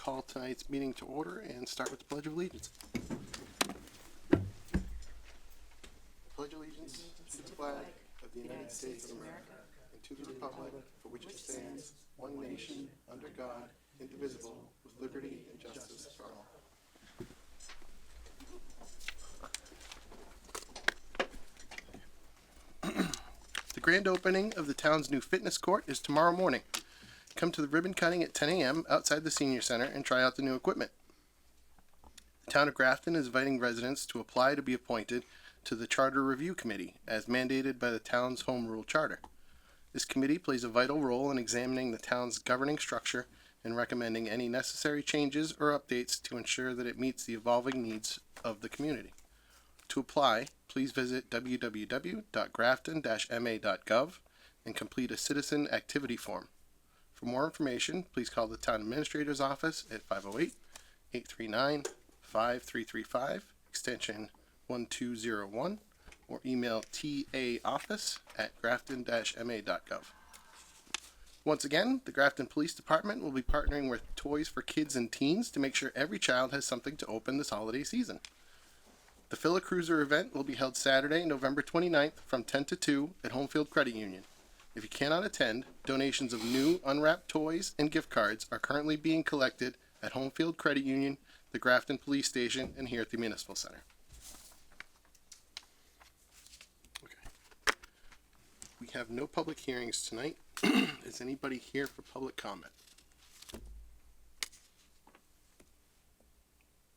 call tonight's meeting to order and start with the Pledge of Allegiance. Pledge allegiance to the flag of the United States of America and to the republic for which it stands, one nation, under God, indivisible, with liberty and justice for all. The grand opening of the town's new fitness court is tomorrow morning. Come to the ribbon cutting at 10 a.m. outside the senior center and try out the new equipment. The town of Grafton is inviting residents to apply to be appointed to the Charter Review Committee, as mandated by the town's Home Rule Charter. This committee plays a vital role in examining the town's governing structure and recommending any necessary changes or updates to ensure that it meets the evolving needs of the community. To apply, please visit www.grafton-ma.gov and complete a citizen activity form. For more information, please call the town administrator's office at 508-839-5335, extension 1201, or email taoffice@grafton-ma.gov. Once again, the Grafton Police Department will be partnering with Toys for Kids and Teens to make sure every child has something to open this holiday season. The Phila Cruiser event will be held Saturday, November 29th from 10 to 2 at Homefield Credit Union. If you cannot attend, donations of new unwrapped toys and gift cards are currently being collected at Homefield Credit Union, the Grafton Police Station, and here at the Municipal Center. Okay. We have no public hearings tonight. Is anybody here for public comment?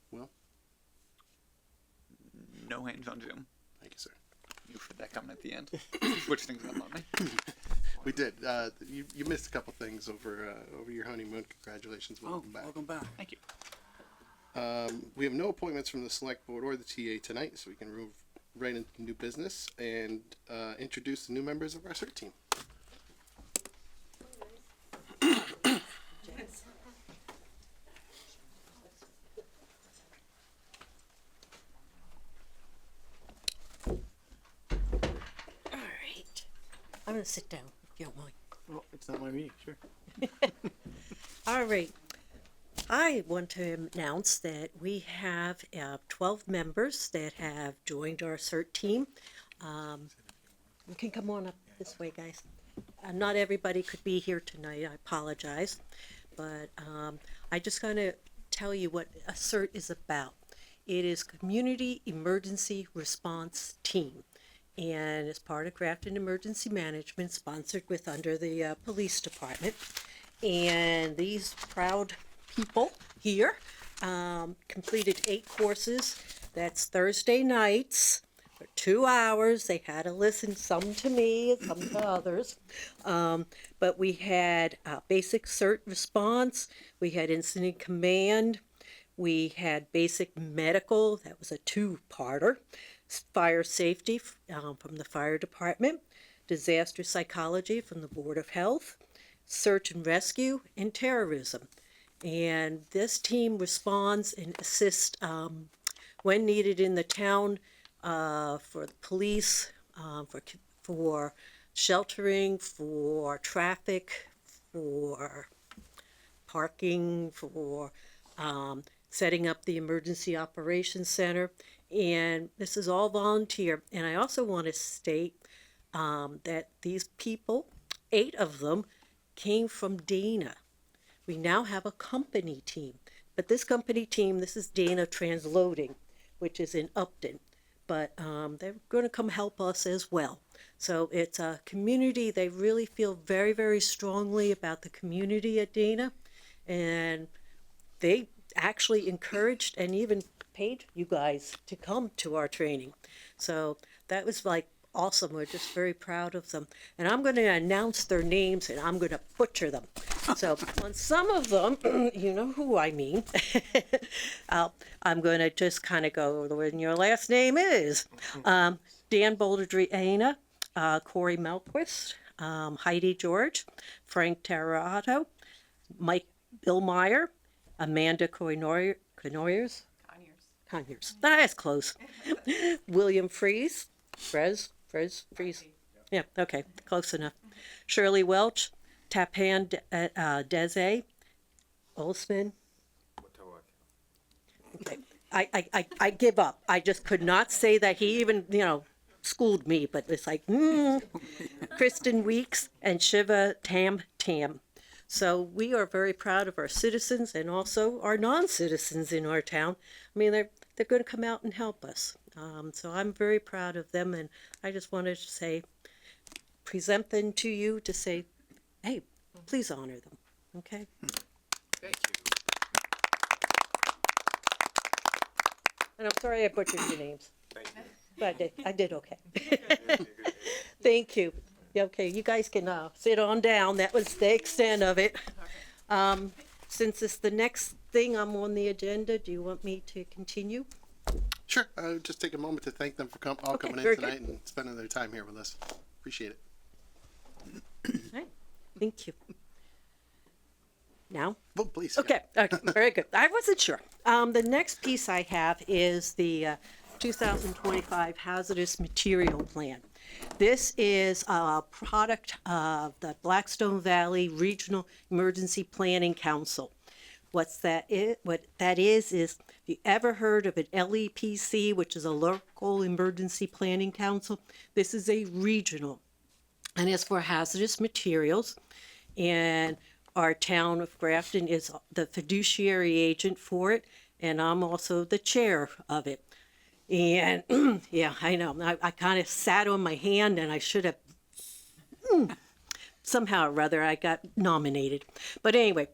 Will? No hands on Zoom. Thank you, sir. You heard that coming at the end. Switch things up on me. We did. You missed a couple things over your honeymoon. Congratulations. Welcome back. Welcome back. Thank you. We have no appointments from the select board or the TA tonight, so we can move right into new business and introduce the new members of our CERT team. I'm going to sit down, if you don't mind. Well, it's not my meeting, sure. All right. I want to announce that we have 12 members that have joined our CERT team. You can come on up this way, guys. Not everybody could be here tonight. I apologize. But I just going to tell you what a CERT is about. It is Community Emergency Response Team. And it's part of Grafton Emergency Management, sponsored with under the police department. And these proud people here completed 8 courses. That's Thursday nights for 2 hours. They had to listen some to me, some to others. But we had basic CERT response. We had incident command. We had basic medical. That was a 2-parter. Fire safety from the fire department, disaster psychology from the Board of Health, search and rescue, and terrorism. And this team responds and assists when needed in the town for the police, for sheltering, for traffic, for parking, for setting up the emergency operations center. And this is all volunteer. And I also want to state that these people, 8 of them, came from Dana. We now have a company team. But this company team, this is Dana Transloading, which is in Upton. But they're going to come help us as well. So it's a community. They really feel very, very strongly about the community at Dana. And they actually encouraged and even paid you guys to come to our training. So that was like awesome. We're just very proud of them. And I'm going to announce their names and I'm going to butcher them. So on some of them, you know who I mean. I'm going to just kind of go when your last name is. Dan Boldridriana, Corey Melquist, Heidi George, Frank Terrato, Bill Meyer, Amanda Conyers. That's close. William Freeze. Freeze. Yeah, okay, close enough. Shirley Welch, Tapan Deze, Olsman, Okay. I give up. I just could not say that. He even, schooled me, but it's like, Kristen Weeks and Shiva Tam Tam. So we are very proud of our citizens and also our non-citizens in our town. I mean, they're going to come out and help us. So I'm very proud of them, and I just wanted to say, present them to you to say, hey, please honor them. Okay. Thank you. And I'm sorry I butchered your names, Thank you. but I did okay. Thank you. Okay, you guys can sit on down. That was the extent of it. Since it's the next thing I'm on the agenda, do you want me to continue? Sure. Just take a moment to thank them for all Okay, coming very in tonight good. and spending their time here with us. Appreciate it. All right, thank you. Now? Well, please. Okay, very good. I wasn't sure. The next piece I have is the 2025 Hazardous Material Plan. This is a product of the Blackstone Valley Regional Emergency Planning Council. What that is, if you ever heard of an LEPC, which is a Local Emergency Planning Council, this is a regional, and it's for hazardous materials. And our town of Grafton is the fiduciary agent for it, and I'm also the chair of it. And yeah, I know, I kind of sat on my hand, and I should have, somehow or other, I got nominated. But anyway,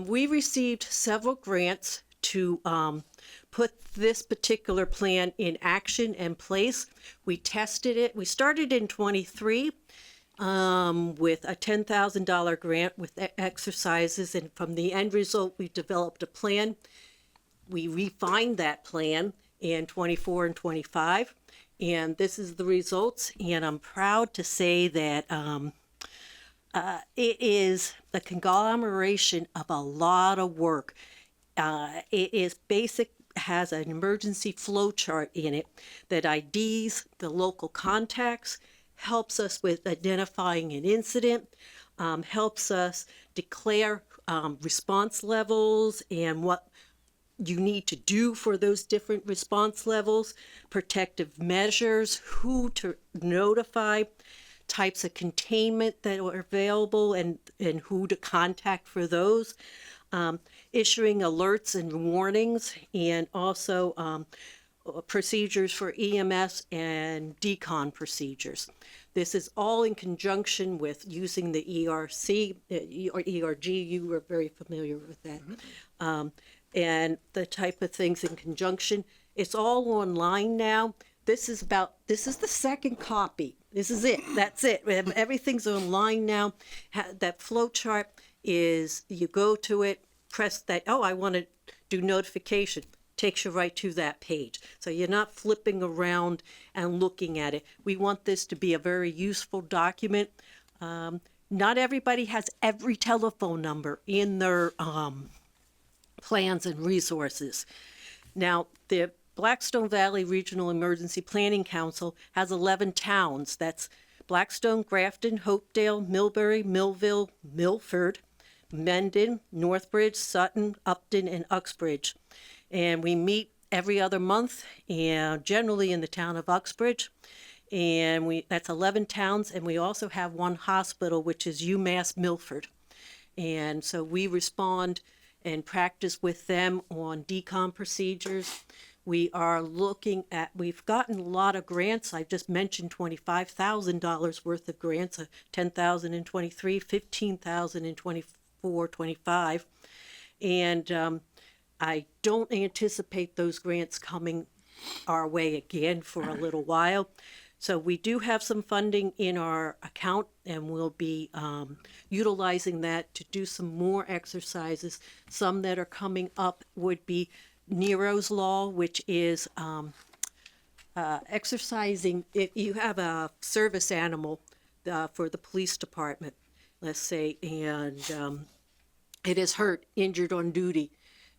we received several grants to put this particular plan in action and place. We tested it. We started in 23 with a $10,000 grant with exercises, and from the end result, we developed a plan. We refined that plan in 24 and 25, and this is the results. And I'm proud to say that it is the conglomeration of a lot of work. It is basic, has an emergency flow chart in it that IDs the local contacts, helps us with identifying an incident, helps us declare response levels and what you need to do for those different response levels, protective measures, who to notify, types of containment that are available, and who to contact for those, issuing alerts and warnings, and also procedures for EMS and decon procedures. This is all in conjunction with using the ERC or ERG. You are very familiar with that. And the type of things in conjunction. It's all online now. This is the second copy. This is it. That's it. Everything's online now. That flow chart is, you go to it, press that, oh, I want to do notification. Takes you right to that page. So you're not flipping around and looking at it. We want this to be a very useful document. Not everybody has every telephone number in their plans and resources. Now, the Blackstone Valley Regional Emergency Planning Council has 11 towns. That's Blackstone, Grafton, Hopedale, Millbury, Millville, Milford, Mendon, Northbridge, Sutton, Upton, and Uxbridge. And we meet every other month, and generally in the town of Uxbridge. And that's 11 towns, and we also have one hospital, which is UMass Milford. And so we respond and practice with them on decon procedures. We are looking at, we've gotten a lot of grants. I just mentioned $25,000 worth of grants, $10,000 in 23, $15,000 in 24, 25. And I don't anticipate those grants coming our way again for a little while. So we do have some funding in our account, and we'll be utilizing that to do some more exercises. Some that are coming up would be Nero's Law, which is exercising, if you have a service animal for the police department, let's say, and it is hurt, injured on duty,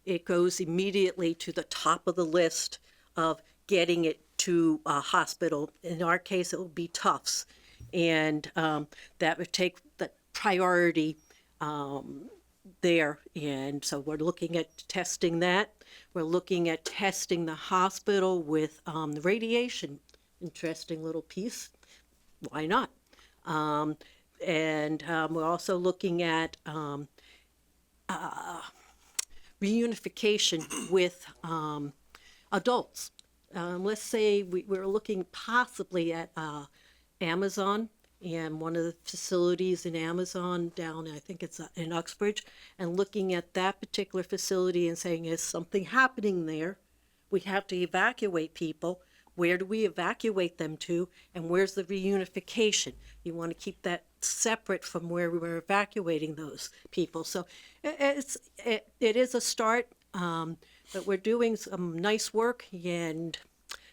it goes immediately to the top of the list of getting it to a hospital. In our case, it will be Tufts, and that would take the priority there. And so we're looking at testing that. We're looking at testing the hospital with the radiation. Interesting little piece. Why not? And we're also looking at reunification with adults. Let's say we're looking possibly at Amazon and one of the facilities in Amazon down, I think it's in Uxbridge, and looking at that particular facility and saying, is something happening there? We have to evacuate people. Where do we evacuate them to? And where's the reunification? You want to keep that separate from where we're evacuating those people. So it is a start, but we're doing some nice work and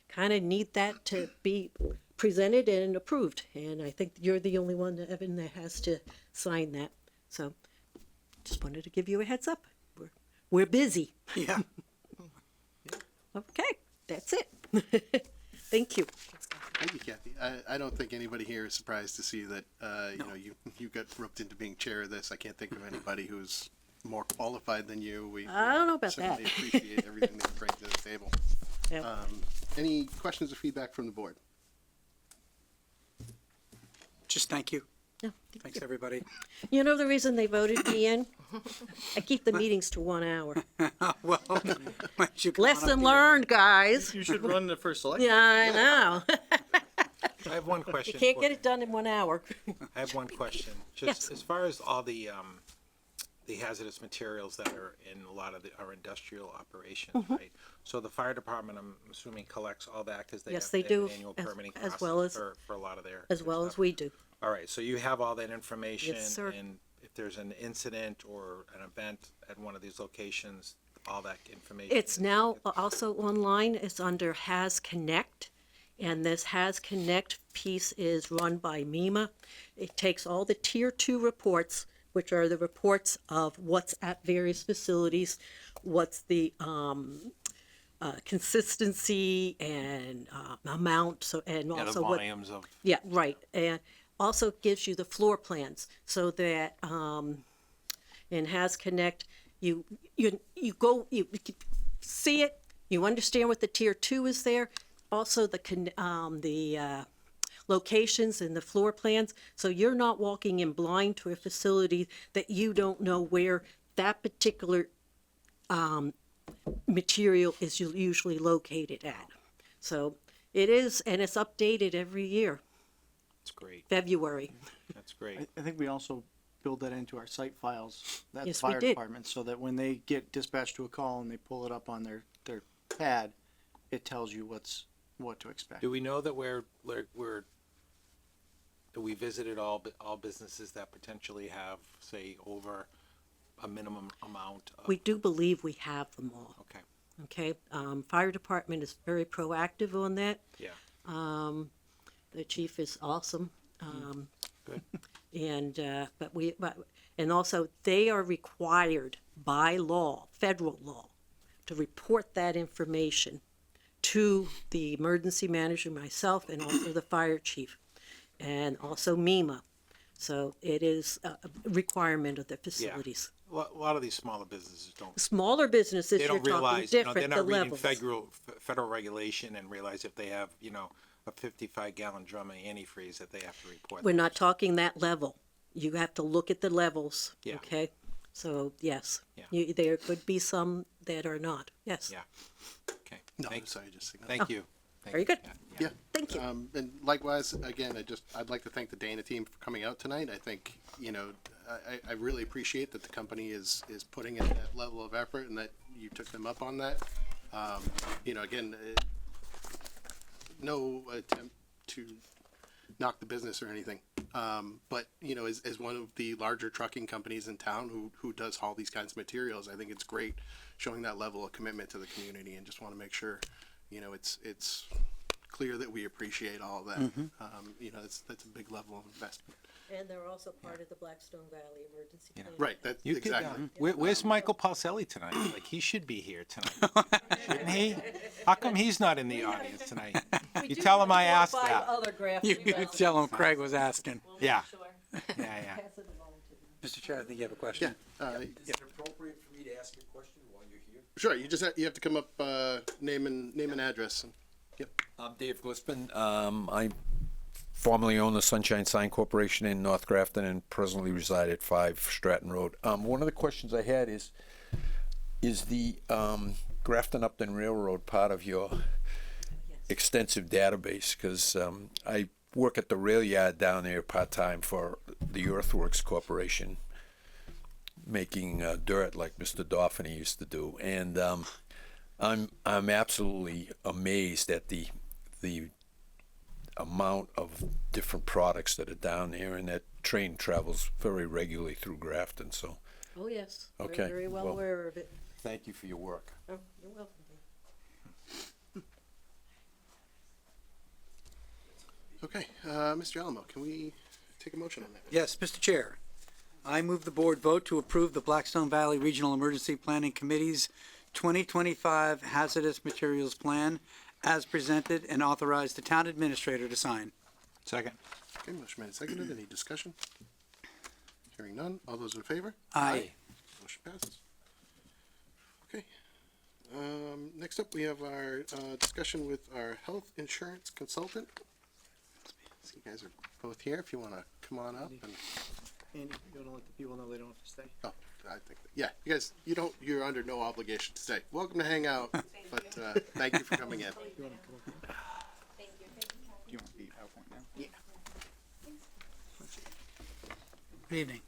kind of need that to be presented and approved. And I think you're the only one, Evan, that has to sign that. So just wanted to give you a heads up. We're busy. Yeah. Okay, that's it. Thank you. Thank you, Kathy. I don't think anybody here is surprised to see that, you know, you got roped into being chair of this. I can't think of anybody who's more qualified than you. We I don't know about certainly that. appreciate everything that you bring to the table. Yep. Any questions or feedback from the board? Just thank you. No, Thanks, everybody. you know the reason they voted me in? I keep the meetings to 1 hour. Well, why don't you come on up Lesson here? learned, guys. You should run the first select. Yeah, I know. I have one You question. can't for get you. it done in 1 hour. I have one question. Yes. Just as far as all the hazardous materials that are in a lot of our industrial operations, Mm-hmm. right? So the fire department, I'm assuming, collects all that because they Yes, have, they have do, an annual as- permitting as process well as- for a lot of their As well stuff. as we do. All right, so you have all that information, Yes, sir. and if there's an incident or an event at one of these locations, all that information. It's now also online. It's under Has Connect. And this Has Connect piece is run by MEMA. It takes all the tier 2 reports, which are the reports of what's at various facilities, what's the consistency and amount, so and Yeah, the also what volumes of, yeah, right. And also gives you the floor plans so that in Has Connect, you go, you see it, you understand what the tier 2 is there, also the locations and the floor plans, so you're not walking in blind to a facility that you don't know where that particular material is usually located at. So it is, and it's updated every year, That's great. February. That's great. I think we also build that into our site files, that Yes, we fire did. department, so that when they get dispatched to a call and they pull it up on their pad, it tells you what to expect. Do we know that that we visited all businesses that potentially have, say, over a minimum amount of? We do believe we have them all, Okay, okay? Fire department is very proactive on that. yeah, The chief is awesome. good. And, and also they are required by law, federal law, to report that information to the emergency manager, myself, and also the fire chief, and also MEMA. So it is a requirement of the facilities. A lot of these smaller businesses don't. Smaller businesses, They you're don't talking realize, you know, they're different, the not reading levels. federal regulation and realize if they have, you know, a 55-gallon drum of antifreeze that they have to report. We're not talking that level. You have to look at the levels, Yeah. okay? So, yes, Yeah. there could be some that are not, yes. Yeah. Okay. No, Thank, sorry, just signal. thank you. Thank Very you. good. Yeah. Thank you. And likewise, again, I'd like to thank the Dana team for coming out tonight. I think, you know, I really appreciate that the company is putting in that level of effort and that you took them up on that. You know, again, no attempt to knock the business or anything. But, you know, as one of the larger trucking companies in town who does haul these kinds of materials, I think it's great showing that level of commitment to the community, and just want to make sure, you know, it's clear that we appreciate all of that. You know, that's a big level of investment. And they're also part of the Blackstone Valley Emergency Plan. Right, that's You could, exactly. where's Michael Paulselli tonight? Like, he should be here tonight, shouldn't he? How come he's not in the audience tonight? You tell him I asked that. You could tell him Craig was asking. Yeah, yeah. Mr. Chair, I think you have a question. Yeah, Is it appropriate for me to ask you a question while you're here? Sure, you have to come up, name and address. Yep. I'm Dave Glispin. I formerly own the Sunshine Sign Corporation in North Grafton and presently reside at 5 Stratton Road. One of the questions I had is the Grafton Upton Railroad part of your extensive database? Because I work at the rail yard down there part-time for the Earthworks Corporation, making dirt like Mr. Dauphin used to do, and I'm absolutely amazed at the amount of different products that are down there, and that train travels very regularly through Grafton. So, Oh, yes. Okay, We're very well well- aware of it. thank you for your work. Oh, you're welcome. Dave. Okay, Mr. Alamo, can we take a motion on that? Yes, Mr. Chair. I move the board vote to approve the Blackstone Valley Regional Emergency Planning Committee's 2025 Hazardous Materials Plan as presented and authorize the town administrator to sign. Second. Okay, motion made and seconded. Any discussion? Hearing none. All those in favor? Aye. Motion passes. Okay. Next up, we have our discussion with our health insurance consultant. So you guys are both here. If you want to come on up and Andy, you wanna let the people know they don't have to stay? oh, I think yeah, you guys, you're under no obligation to stay. Welcome to hang out, but thank you for coming in. Do you want the PowerPoint now? Yeah. Good evening.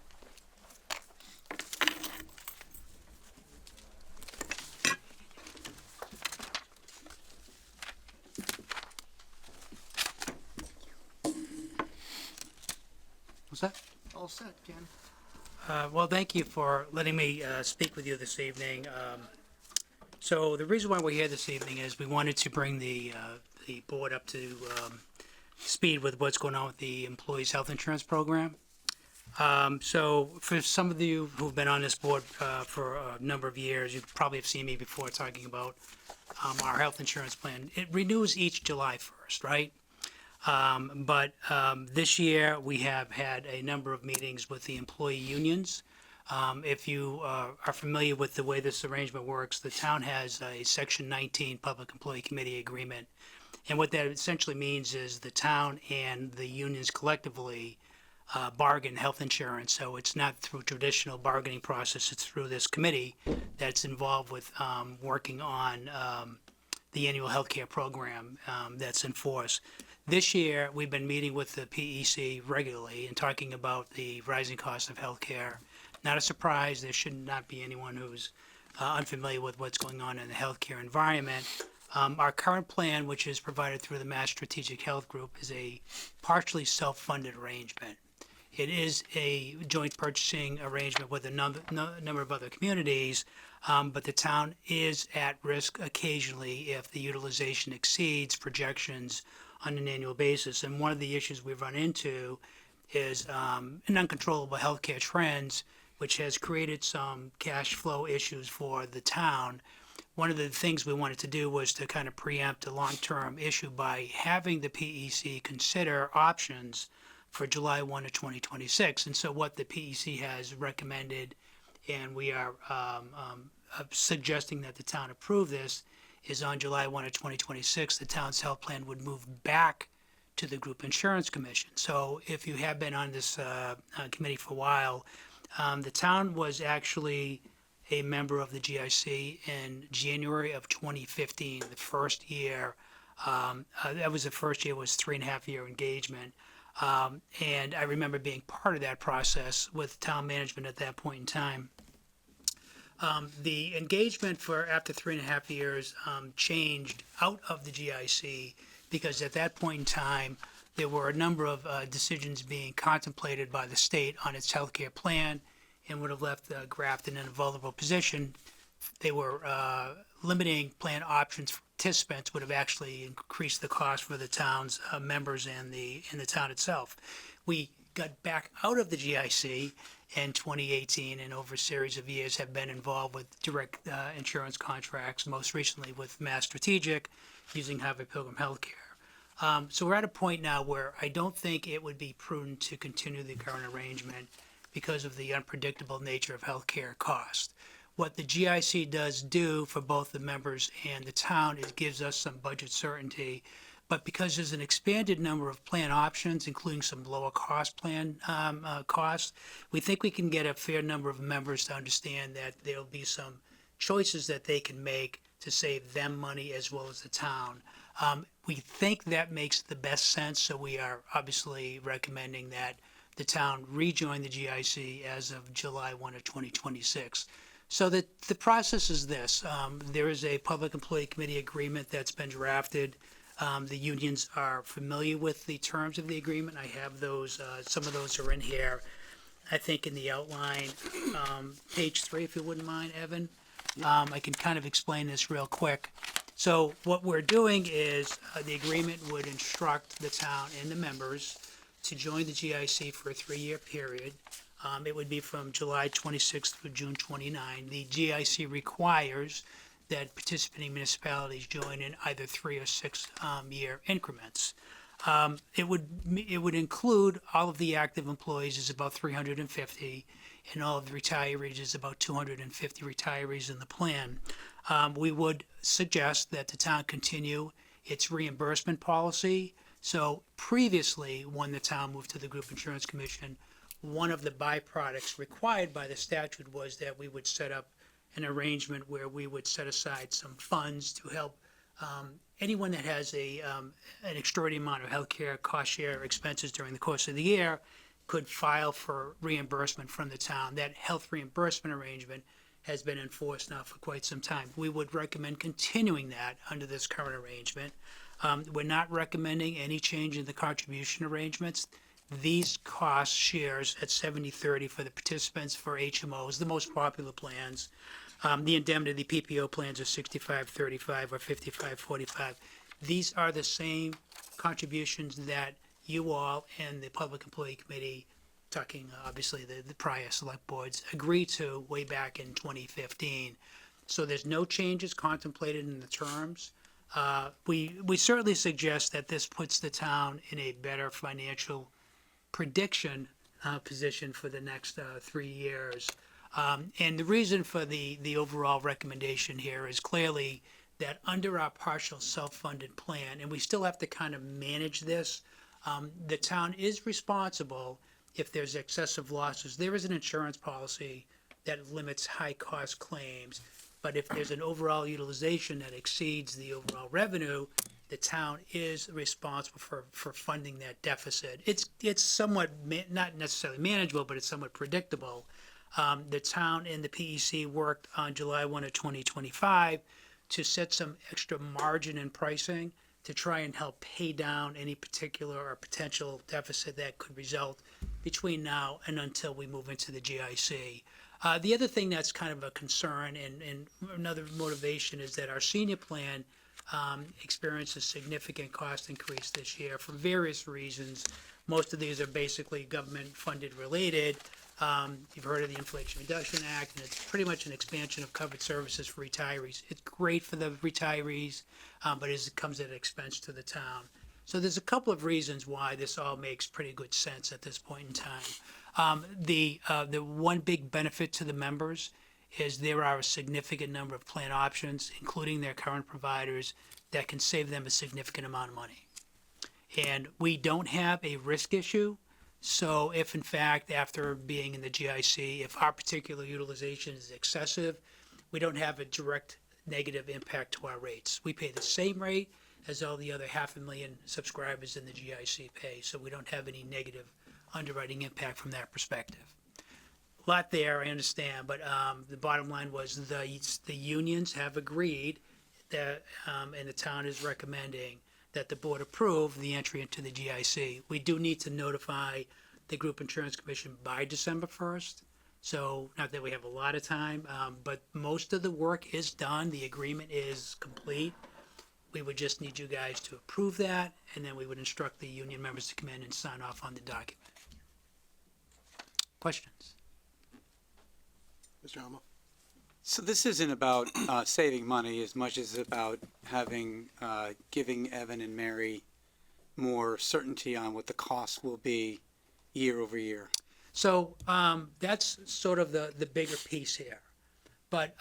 What's that? All set, Ken. Well, thank you for letting me speak with you this evening. So the reason why we're here this evening is we wanted to bring the board up to speed with what's going on with the employees' health insurance program. So for some of you who've been on this board for a number of years, you probably have seen me before talking about our health insurance plan. It renews each July 1st, right? But this year, we have had a number of meetings with the employee unions. If you are familiar with the way this arrangement works, the town has a Section 19 Public Employee Committee agreement. And what that essentially means is the town and the unions collectively bargain health insurance. So it's not through traditional bargaining process, it's through this committee that's involved with working on the annual healthcare program that's in force. This year, we've been meeting with the PEC regularly and talking about the rising cost of healthcare. Not a surprise, there should not be anyone who's unfamiliar with what's going on in the healthcare environment. Our current plan, which is provided through the Mass Strategic Health Group, is a partially self-funded arrangement. It is a joint purchasing arrangement with a number of other communities, but the town is at risk occasionally if the utilization exceeds projections on an annual basis. And one of the issues we've run into is an uncontrollable healthcare trends, which has created some cash flow issues for the town. One of the things we wanted to do was to kind of preempt a long-term issue by having the PEC consider options for July 1 of 2026. And so what the PEC has recommended, and we are suggesting that the town approve this, is on July 1 of 2026, the town's health plan would move back to the Group Insurance Commission. So if you have been on this committee for a while, the town was actually a member of the GIC in January of 2015, the first year. That was the first year, was 3.5-year engagement. And I remember being part of that process with town management at that point in time. The engagement for after 3.5 years changed out of the GIC because at that point in time, there were a number of decisions being contemplated by the state on its healthcare plan and would have left Grafton in a vulnerable position. They were limiting plan options for participants would have actually increased the cost for the town's members and the town itself. We got back out of the GIC in 2018 and over a series of years have been involved with direct insurance contracts, most recently with Mass Strategic using Harvard Pilgrim Healthcare. So we're at a point now where I don't think it would be prudent to continue the current arrangement because of the unpredictable nature of healthcare costs. what the GIC does do for both the members and the town is gives us some budget certainty. But because there's an expanded number of plan options, including some lower cost plan costs, we think we can get a fair number of members to understand that there'll be some choices that they can make to save them money as well as the town. We think that makes the best sense, so we are obviously recommending that the town rejoin the GIC as of July 1 of 2026. So the process is this. There is a Public Employee Committee agreement that's been drafted. The unions are familiar with the terms of the agreement. I have those, some of those are in here, I think in the outline, page 3, if you wouldn't mind, Evan. I can kind of explain this real quick. So what we're doing is the agreement would instruct the town and the members to join the GIC for a 3-year period. It would be from July 26th through June 29. The GIC requires that participating municipalities join in either 3 or 6 year increments. It would include all of the active employees is about 350, and all of the retirees is about 250 retirees in the plan. We would suggest that the town continue its reimbursement policy. So previously, when the town moved to the Group Insurance Commission, one of the byproducts required by the statute was that we would set up an arrangement where we would set aside some funds to help anyone that has an extraordinary amount of healthcare cost share expenses during the course of the year could file for reimbursement from the town. That health reimbursement arrangement has been enforced now for quite some time. We would recommend continuing that under this current arrangement. We're not recommending any change in the contribution arrangements. These cost shares at 70-30 for the participants for HMOs, the most popular plans. The indemnity PPO plans are 65-35 or 55-45. These are the same contributions that you all and the Public Employee Committee, talking obviously the prior select boards, agreed to way back in 2015. So there's no changes contemplated in the terms. We certainly suggest that this puts the town in a better financial prediction position for the next 3 years. And the reason for the overall recommendation here is clearly that under our partial self-funded plan, and we still have to kind of manage this, the town is responsible if there's excessive losses. There is an insurance policy that limits high-cost claims, but if there's an overall utilization that exceeds the overall revenue, the town is responsible for funding that deficit. It's somewhat, not necessarily manageable, but it's somewhat predictable. The town and the PEC worked on July 1 of 2025 to set some extra margin in pricing to try and help pay down any particular or potential deficit that could result between now and until we move into the GIC. The other thing that's kind of a concern and another motivation is that our senior plan experienced a significant cost increase this year for various reasons. Most of these are basically government funded related. You've heard of the Inflation Reduction Act, and it's pretty much an expansion of covered services for retirees. It's great for the retirees, but it comes at an expense to the town. So there's a couple of reasons why this all makes pretty good sense at this point in time. The one big benefit to the members is there are a significant number of plan options, including their current providers, that can save them a significant amount of money. And we don't have a risk issue. So if in fact, after being in the GIC, if our particular utilization is excessive, we don't have a direct negative impact to our rates. We pay the same rate as all the other 500,000 subscribers in the GIC pay, so we don't have any negative underwriting impact from that perspective. A lot there, I understand, but the bottom line was the unions have agreed that, and the town is recommending that the board approve the entry into the GIC. We do need to notify the Group Insurance Commission by December 1st. So not that we have a lot of time, but most of the work is done. The agreement is complete. We would just need you guys to approve that, and then we would instruct the union members to come in and sign off on the document. Questions? Mr. Homo? So this isn't about saving money as much as about giving Evan and Mary more certainty on what the cost will be year over year. So that's sort of the bigger piece here. But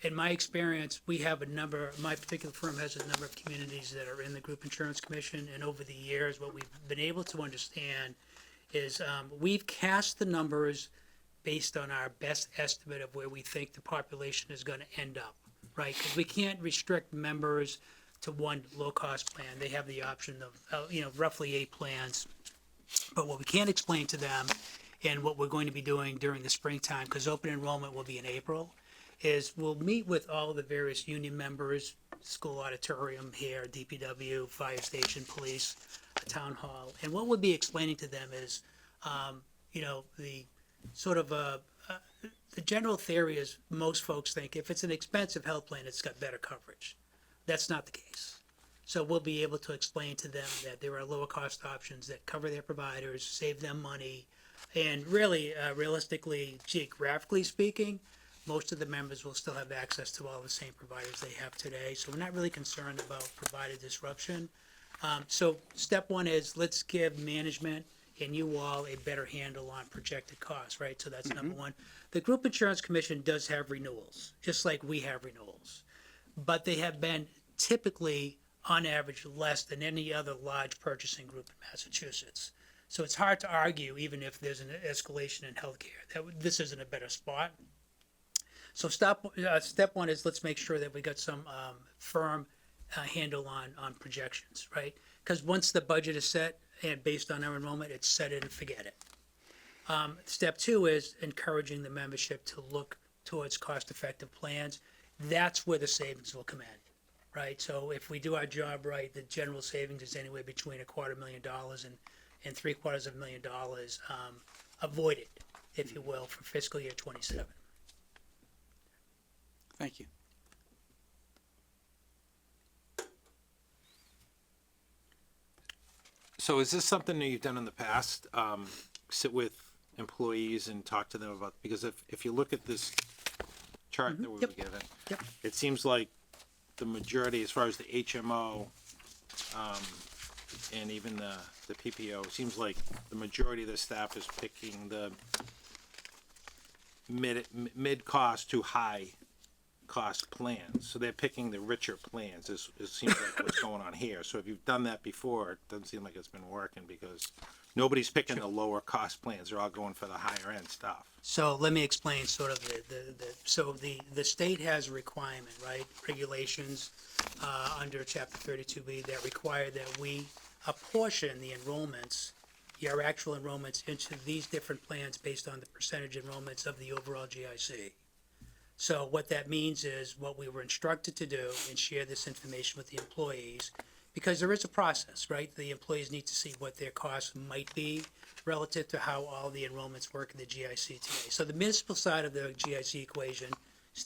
in my experience, we have a number, my particular firm has a number of communities that are in the Group Insurance Commission, and over the years, what we've been able to understand is we've cast the numbers based on our best estimate of where we think the population is gonna end up, right? Because we can't restrict members to one low-cost plan. They have the option of, roughly 8 plans. But what we can't explain to them, and what we're going to be doing during the springtime, because open enrollment will be in April, is we'll meet with all the various union members, school auditorium here, DPW, fire station, police, town hall. And what we'll be explaining to them is, the sort of, the general theory is most folks think if it's an expensive health plan, it's got better coverage. That's not the case. So we'll be able to explain to them that there are lower cost options that cover their providers, save them money, and really, realistically, geographically speaking, most of the members will still have access to all the same providers they have today. So we're not really concerned about provider disruption. So step one is let's give management and you all a better handle on projected costs, right? So that's number one. The Group Insurance Commission does have renewals, just like we have renewals. But they have been typically, on average, less than any other large purchasing group in Massachusetts. So it's hard to argue, even if there's an escalation in healthcare, that this isn't a better spot. So step one is let's make sure that we got some firm handle on projections, right? Because once the budget is set and based on our enrollment, it's set it and forget it. Step two is encouraging the membership to look towards cost-effective plans. That's where the savings will come in, right? So if we do our job right, the general savings is anywhere between $250,000 and $750,000 avoided, if you will, for fiscal year 27. Thank you. So is this something that you've done in the past? Sit with employees and talk to them about, because if you look at this chart that we were given, Yep. it seems like the majority, as far as the HMO, and even the PPO, seems like the majority of the staff is picking the mid cost to high cost plans. So they're picking the richer plans. It seems like what's going on here. So if you've done that before, it doesn't seem like it's been working because nobody's picking the lower cost plans. They're all going for the higher end stuff. So let me explain sort of the state has a requirement, right? Regulations, under chapter 32B that require that we apportion the enrollments, your actual enrollments into these different plans based on the percentage enrollments of the overall GIC. So what that means is what we were instructed to do and share this information with the employees, because there is a process, right? The employees need to see what their costs might be relative to how all the enrollments work in the GIC today. So the municipal side of the GIC equation,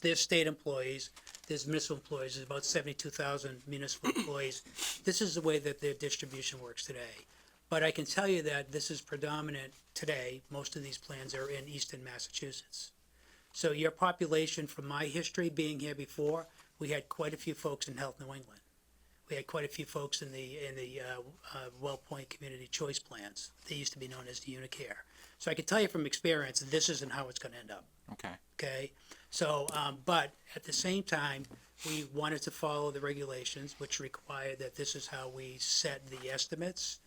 there's state employees, there's municipal employees, there's about 72,000 municipal employees. This is the way that their distribution works today. But I can tell you that this is predominant today. Most of these plans are in eastern Massachusetts. So your population, from my history being here before, we had quite a few folks in Health New England. We had quite a few folks in the WellPoint Community Choice Plans. They used to be known as the Unicare. So I can tell you from experience, this isn't how it's going to end up. Okay. Okay, so but at the same time, we wanted to follow the regulations, which require that this is how we set the estimates.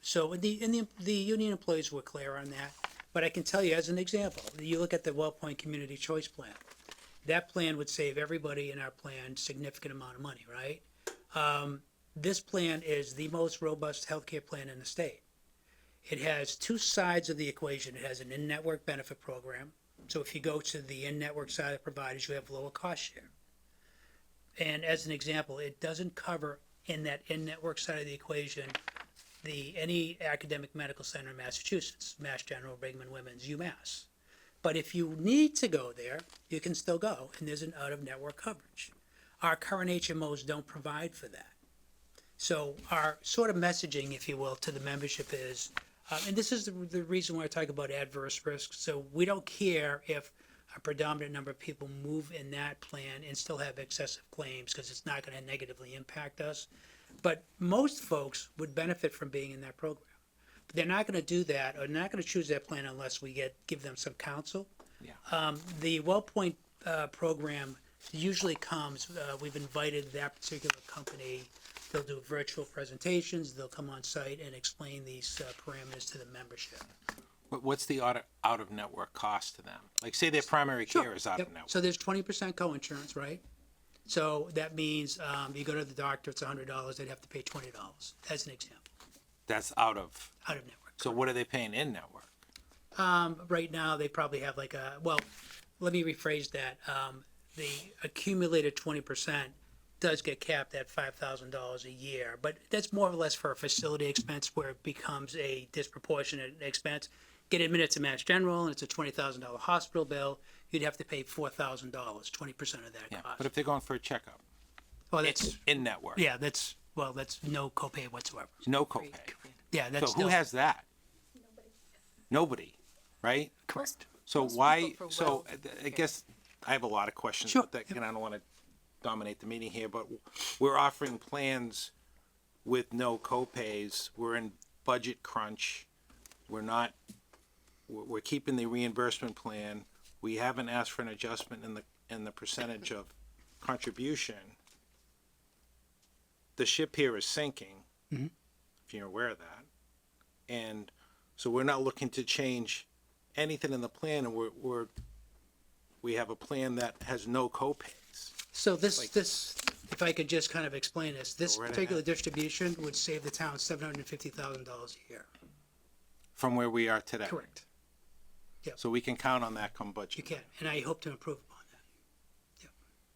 So the union employees were clear on that. But I can tell you, as an example, you look at the WellPoint Community Choice Plan. That plan would save everybody in our plan significant amount of money, right? This plan is the most robust healthcare plan in the state. It has two sides of the equation. It has an in-network benefit program. So if you go to the in-network side of providers, you have lower cost share. And as an example, it doesn't cover in that in-network side of the equation any academic medical center in Massachusetts, Mass General, Brigham and Women's, UMass. But if you need to go there, you can still go, and there's an out-of-network coverage. Our current HMOs don't provide for that. So our sort of messaging, if you will, to the membership is, and this is the reason why I talk about adverse risks. So we don't care if a predominant number of people move in that plan and still have excessive claims, because it's not going to negatively impact us. But most folks would benefit from being in that program. But they're not going to do that, or not going to choose that plan unless we give them some counsel. Yeah. The WellPoint program usually comes, we've invited that particular company. They'll do virtual presentations, they'll come on site and explain these parameters to the membership. What's the out of network cost to them? Like, say their primary care is out Yep. of network. So there's 20% co-insurance, right? So that means, you go to the doctor, it's $100, they'd have to pay $20, as an example, That's out of. network. So what are they paying in network? Right now, they probably have like a, well, let me rephrase that. The accumulated 20% does get capped at $5,000 a year, but that's more or less for a facility expense where it becomes a disproportionate expense. Get admitted to Mass General and it's a $20,000 hospital bill, you'd have to pay $4,000, 20% of that Yeah, cost. but if they're going for a checkup, Well, that's, in network, yeah, that's no copay whatsoever. no copay. Yeah, that's So who still has that? Nobody, right? correct. So Most why, people for so well- I guess I have a lot of questions, Sure. but that, and I don't wanna dominate the meeting here, but we're offering plans with no copays, we're in budget crunch, we're keeping the reimbursement plan, we haven't asked for an adjustment in the percentage of contribution. The ship here is sinking, if you're aware of that. And so we're not looking to change anything in the plan, and we have a plan that has no copays. So this, if I could just kind of explain this Go right particular ahead. distribution would save the town $750,000 a year. From where we are today. Correct. So we can count on that come budget. You can, and I hope to improve upon that.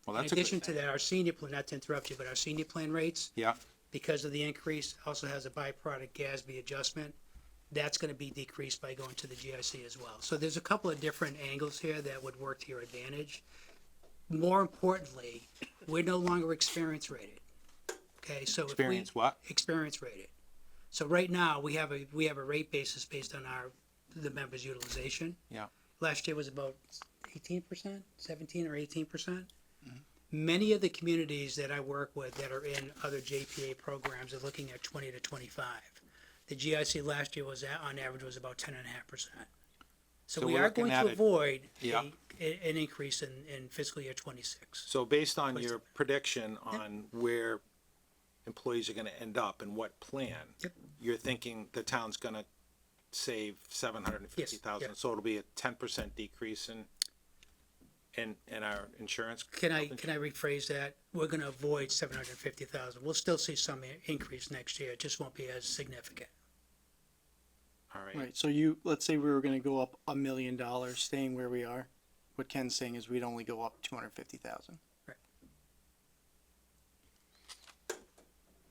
Well, In that's a good addition to thing. that, our senior plan, not to interrupt you, but our senior plan rates, Yeah, because of the increase, also has a byproduct GASB adjustment. That's gonna be decreased by going to the GIC as well. So there's a couple of different angles here that would work to your advantage. More importantly, we're no longer experience rated. Okay, so if we. experience what? Experience rated. So right now, we have a rate basis based on the members' utilization. Yeah. Last year was about 18%, 17 or 18%. Many of the communities that I work with that are in other JPA programs are looking at 20 to 25. The GIC last year on average was about 10.5%. So So we we're are looking going at to it- avoid Yeah. an increase in fiscal year 26. So based on Please your don't. prediction on where employees are gonna end up and what plan, Yep. you're thinking the town's gonna save $750,000, Yes, yeah. so it'll be a 10% decrease in our insurance. Can I health rephrase that? We're gonna avoid 750,000. We'll still see some increase next year. It just won't be as significant. All right. Right, so let's say we were gonna go up $1 million, staying where we are. What Ken's saying is we'd only go up 250,000.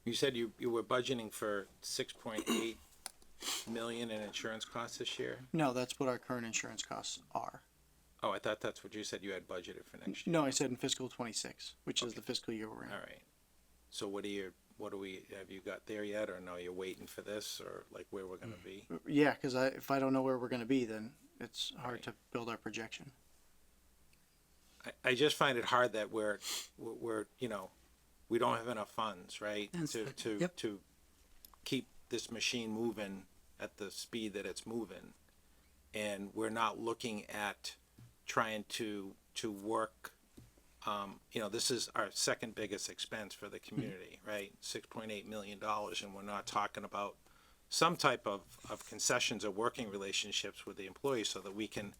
You said you were budgeting for 6.8 million in insurance costs this year? No, that's what our current insurance costs are. Oh, I thought that's what you said you had budgeted for next year. No, I said in fiscal 26, which is the fiscal year we're in. All right. So have you got there yet, or no, you're waiting for this, or like where we're gonna be? Yeah, because if I don't know where we're gonna be, then it's hard Right. to build our projection. I just find it hard that we're, we don't have enough funds, right? Understood. To Yep. keep this machine moving at the speed that it's moving. And we're not looking at trying to work, this is our second biggest expense for the community, right? $6.8 million, and we're not talking about some type of concessions or working relationships with the employees so that we can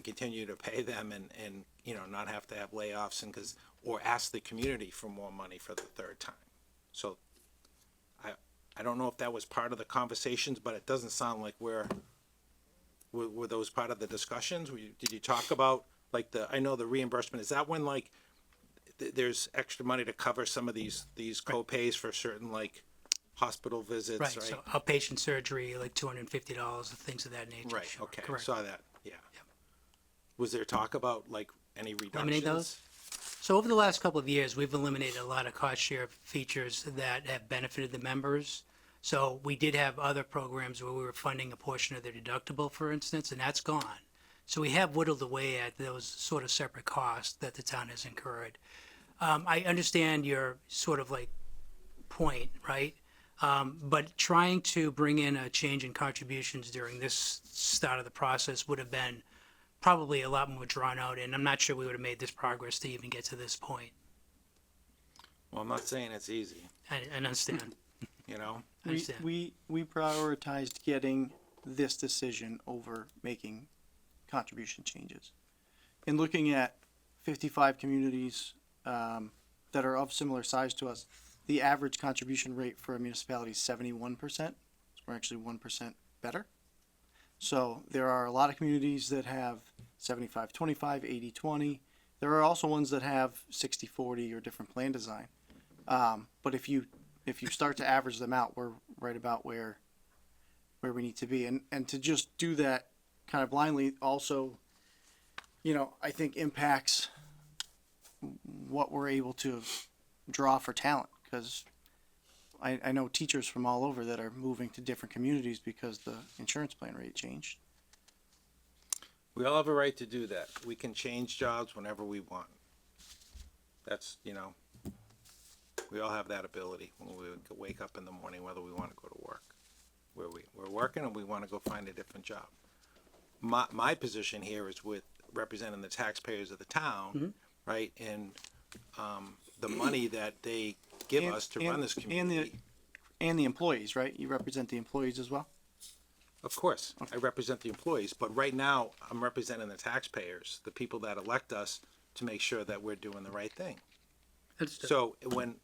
continue to pay them and not have to have layoffs or ask the community for more money for the third time. So I don't know if that was part of the conversations, but it doesn't sound like were those part of the discussions? Did you talk about I know the reimbursement, is that when there's extra money to cover some of these co-pays for certain hospital visits, Right, right? so outpatient surgery, like $250, things of that nature. Right, Sure, okay, correct. saw that, yeah. Was there talk about any Eliminate reductions? those? So over the last couple of years, we've eliminated a lot of cost share features that have benefited the members. So we did have other programs where we were funding a portion of their deductible, for instance, and that's gone. So we have whittled away at those sort of separate costs that the town has incurred. I understand your sort of point, right? But trying to bring in a change in contributions during this start of the process would have been probably a lot more drawn out, and I'm not sure we would have made this progress to even get to this point. Well, I'm not saying it's easy, I understand. you know? I understand. We prioritized getting this decision over making contribution changes. In looking at 55 communities that are of similar size to us, the average contribution rate for a municipality is 71%. So we're actually 1% better. So there are a lot of communities that have 75-25, 80-20. There are also ones that have 60-40 or different plan design. But if you start to average them out, we're right about where we need to be. And to just do that kind of blindly also, I think impacts what we're able to draw for talent, because I know teachers from all over that are moving to different communities because the insurance plan rate changed. We all have a right to do that. We can change jobs whenever we want. That's, we all have that ability when we wake up in the morning, whether we want to go to work. We're working and we want to go find a different job. My position here is with representing the taxpayers of the town, right? And the money that they give us to run this community. And the employees, right? You represent the employees as well? Of course, I represent the employees, but right now I'm representing the taxpayers, the people that elect us to make sure that we're doing the right thing. Understood. So when,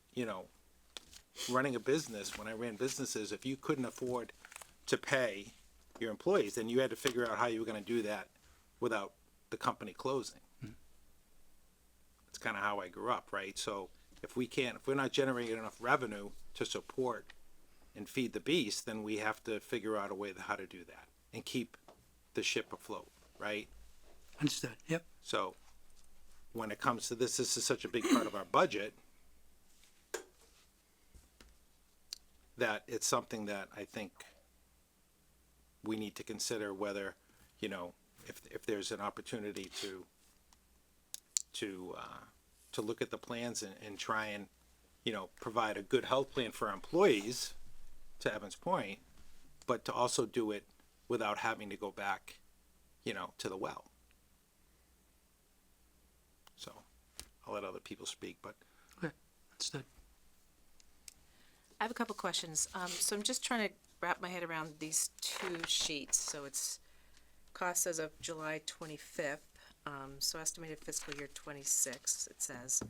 running a business, when I ran businesses, if you couldn't afford to pay your employees, then you had to figure out how you were gonna do that without the company closing. It's kinda how I grew up, right? So if we're not generating enough revenue to support and feed the beast, then we have to figure out a way how to do that and keep the ship afloat, right? Understood. Yep. So when it comes to this is such a big part of our budget that it's something that I think we need to consider whether, if there's an opportunity to look at the plans and try and, provide a good health plan for our employees, to Evan's point, but to also do it without having to go back, to the well. So I'll let other people speak, but Okay. Understood. I have a couple questions. So I'm just trying to wrap my head around these two sheets. So it's costs as of July 25th. So estimated fiscal year 26, it says.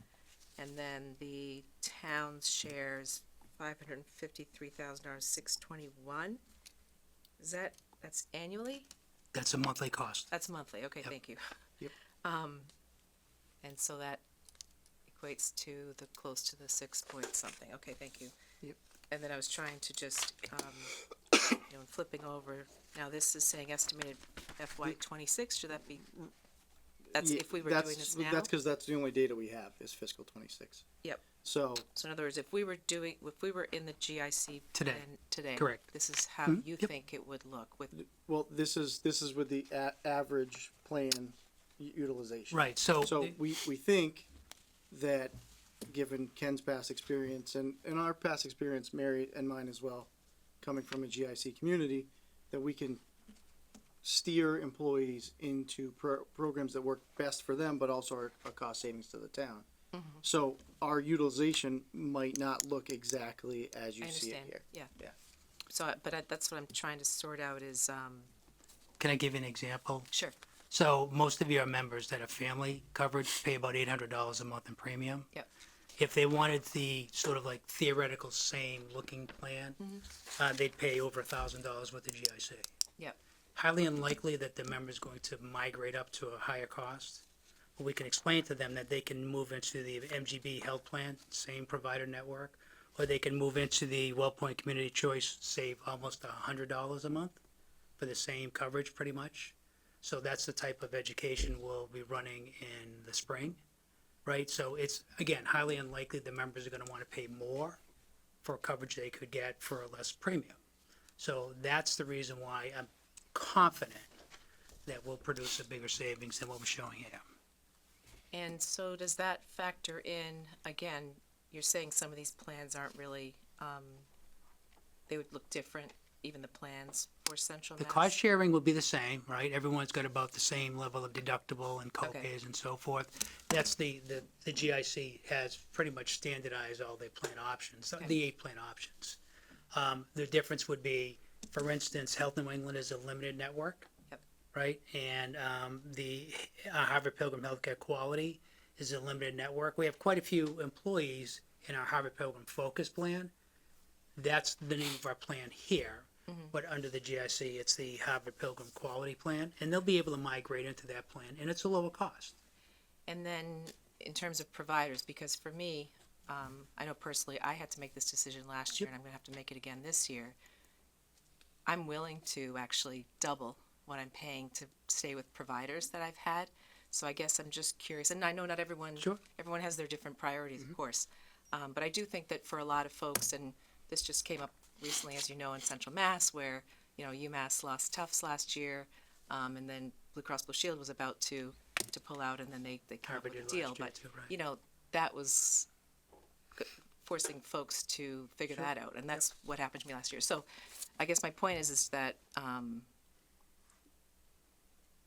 And then the town's shares, $553,000, 621. That's annually? That's a monthly cost. That's monthly. Okay, Yep. thank you. Yep. And so that equates to close to the 6 point something. Okay, thank you. Yep. And then I was trying to just, flipping over. Now this is saying estimated FY 26. Should that be? That's if we were doing this now. That's because that's the only data we have is fiscal 26. Yep. So So in other words, if we were in the GIC Today. plan today, Correct. this is how you Yep. think it would look with. well, this is with the average plan utilization. Right. So, So we think that, given Ken's past experience and our past experience, Mary and mine as well, coming from a GIC community, that we can steer employees into programs that work best for them, but also are a cost savings to the town. So our utilization might not look exactly as you I see it understand. here. Yeah. Yeah. So, that's what I'm trying to sort out is, can I give you an example? sure. So most of your members that have family coverage pay about $800 a month in premium. Yep. If they wanted the sort of like theoretical same looking plan, they'd pay over $1,000 with the GIC. Yep. Highly unlikely that the member's going to migrate up to a higher cost. But we can explain to them that they can move into the MGB health plan, same provider network, or they can move into the WellPoint Community Choice, save almost $100 a month for the same coverage pretty much. So that's the type of education we'll be running in the spring, right? So it's, again, highly unlikely the members are gonna wanna pay more for coverage they could get for a less premium. So that's the reason why I'm confident that we'll produce a bigger savings than what we're showing here. And so does that factor in, again, you're saying some of these plans aren't really, they would look different even the plans for Central The Mass? cost sharing will be the same, right? Everyone's got about the same level of deductible and Okay. co-pays and so forth. That's the GIC has pretty much standardized all their plan options, Okay. the 8 plan options. The difference would be, for instance, Health New England is a limited network. Yep. Right? And the Harvard Pilgrim Healthcare Quality is a limited network. We have quite a few employees in our Harvard Pilgrim Focus Plan. That's the name of our plan here. But under the GIC, it's the Harvard Pilgrim Quality Plan, and they'll be able to migrate into that plan, and it's a lower cost. And then in terms of providers, because for me, I know personally, I had to make this decision last year, and I'm gonna have to make it again this year. I'm willing to actually double what I'm paying to stay with providers that I've had. So I guess I'm just curious, and I know not everyone, Sure. everyone has their different priorities, of course. But I do think that for a lot of folks, and this just came up recently, as you know, in Central Mass, where, you know, UMass lost Tufts last year, and then Blue Cross Blue Shield was about to pull out, and then they came up Harvard with a did deal. last year But, too, right. you know, that was forcing folks to figure that out, and that's what happened to me last year. So I guess my point is that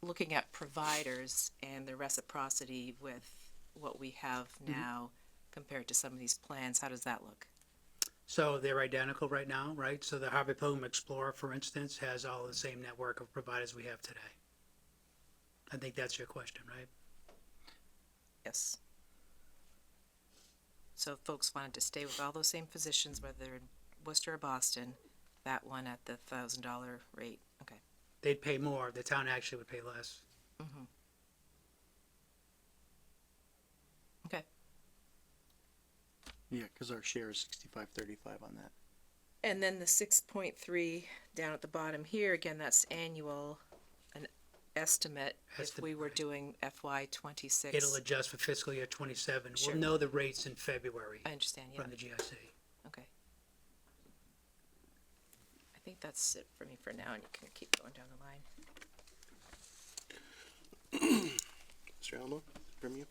looking at providers and the reciprocity with what we have now compared to some of these plans, how does that look? So they're identical right now, right? So the Harvard Pilgrim Explorer, for instance, has all the same network of providers we have today. I think that's your question, right? Yes. So if folks wanted to stay with all those same physicians, whether they're in Worcester or Boston, that one at the $1,000 rate, okay. They'd pay more, the town actually would pay less. Okay. Yeah, because our share is 65-35 on that. And then the 6.3 down at the bottom here, again, that's annual, an estimate if we were Estimate. doing FY '26. It'll adjust for fiscal year 27. Sure. We'll know the rates in February I understand, yeah, from the GIC. okay. I think that's it for me for now, and you can keep going down the line. Mr. Alamo, from you?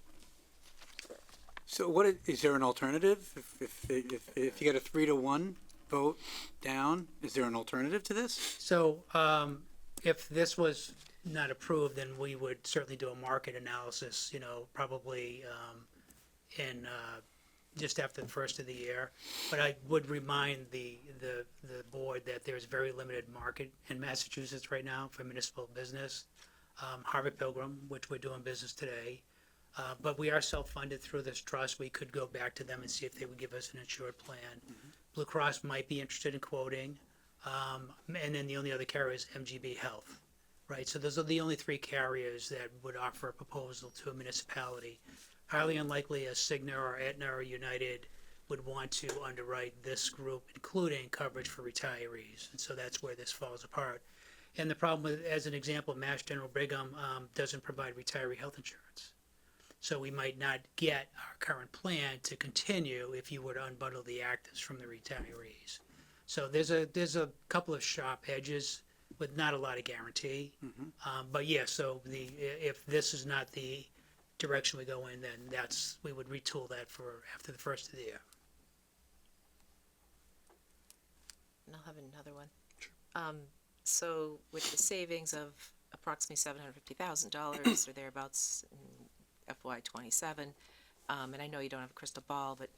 So is there an alternative? If you get a 3-1 vote down, is there an alternative to this? So, if this was not approved, then we would certainly do a market analysis, you know, probably, in, just after the first of the year. But I would remind the board that there's very limited market in Massachusetts right now for municipal business. Harvard Pilgrim, which we're doing business today, but we are self-funded through this trust. We could go back to them and see if they would give us an insured plan. Blue Cross might be interested in quoting, and then the only other carrier is MGB Health, right? So those are the only 3 carriers that would offer a proposal to a municipality. Highly unlikely a Cigna or Aetna or United would want to underwrite this group, including coverage for retirees, and so that's where this falls apart. And the problem with, as an example, Mass General Brigham doesn't provide retiree health insurance. So we might not get our current plan to continue if you were to unbundle the actives from the retirees. So there's a couple of sharp edges with not a lot of guarantee. But yeah, so if this is not the direction we go in, then we would retool that for after the first of the year. And I'll have another one. So with the savings of approximately $750,000 or thereabouts in FY '27, and I know you don't have a crystal ball, but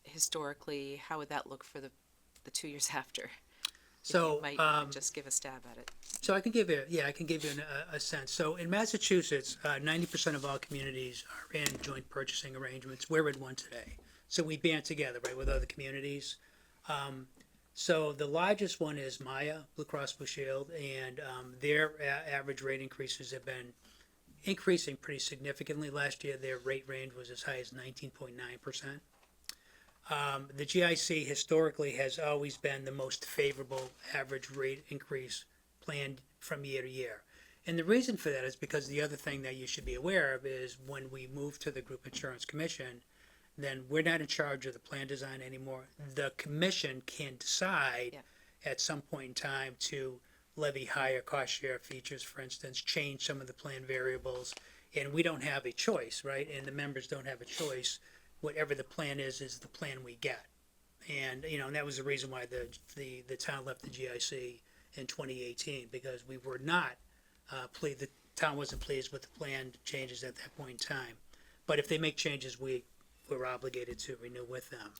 historically, how would that look for the 2 years after? If So, you might just give a stab at it. So I can give you, a sense. So in Massachusetts, 90% of all communities are in joint purchasing arrangements. We're in one today. So we band together, right, with other communities. So the largest one is Maya, Blue Cross Blue Shield, and their average rate increases have been increasing pretty significantly. Last year, their rate range was as high as 19.9%. The GIC historically has always been the most favorable average rate increase planned from year to year. And the reason for that is because the other thing that you should be aware of is when we move to the Group Insurance Commission, then we're not in charge of the plan design anymore. The commission can decide at some point in time to levy higher cost share features, for instance, change some of the plan variables, and we don't have a choice, right? And the members don't have a choice. Whatever the plan is the plan we get. And, and that was the reason why the town left the GIC in 2018, because we were not, the town wasn't pleased with the planned changes at that point in time. But if they make changes, we're obligated to renew with them.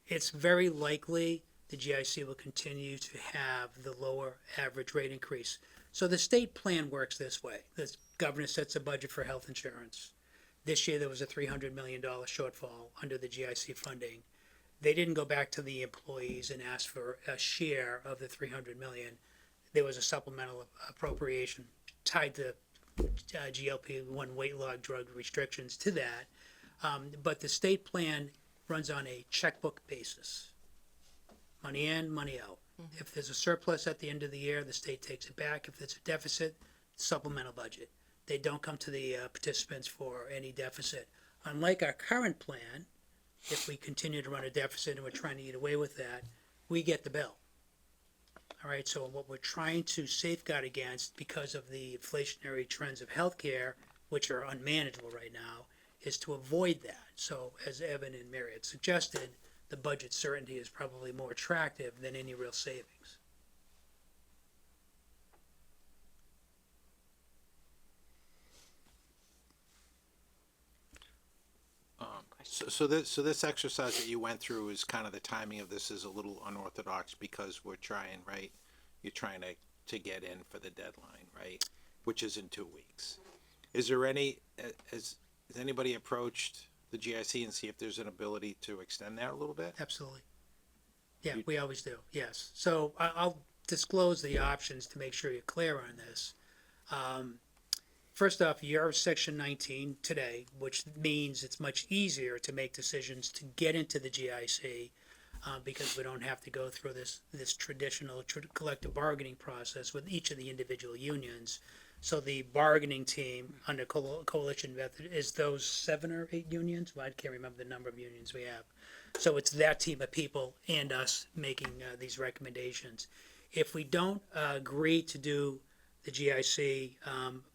It's very likely the GIC will continue to have the lower average rate increase. So the state plan works this way. The governor sets a budget for health insurance. This year, there was a $300 million shortfall under the GIC funding. They didn't go back to the employees and ask for a share of the 300 million. There was a supplemental appropriation tied to GLP-1 weight loss drug restrictions to that. But the state plan runs on a checkbook basis. Money in, money out. If there's a surplus at the end of the year, the state takes it back. If there's a deficit, supplemental budget. They don't come to the participants for any deficit. Unlike our current plan, if we continue to run a deficit and we're trying to eat away with that, we get the bill. All right, so what we're trying to safeguard against, because of the inflationary trends of healthcare, which are unmanageable right now, is to avoid that. So as Evan and Mary had suggested, the budget certainty is probably more attractive than any real savings. So this exercise that you went through is kind of the timing of this is a little unorthodox because we're trying, right? You're trying to get in for the deadline, right? Which is in 2 weeks. Is there has anybody approached the GIC and see if there's an ability to extend that a little bit? Absolutely. Yeah, we always do, yes. So I'll disclose the options to make sure you're clear on this. First off, you're Section 19 today, which means it's much easier to make decisions to get into the GIC because we don't have to go through this traditional collective bargaining process with each of the individual unions. So the bargaining team under coalition method is those 7 or 8 unions. Well, I can't remember the number of unions we have. So it's that team of people and us making these recommendations. If we don't agree to do the GIC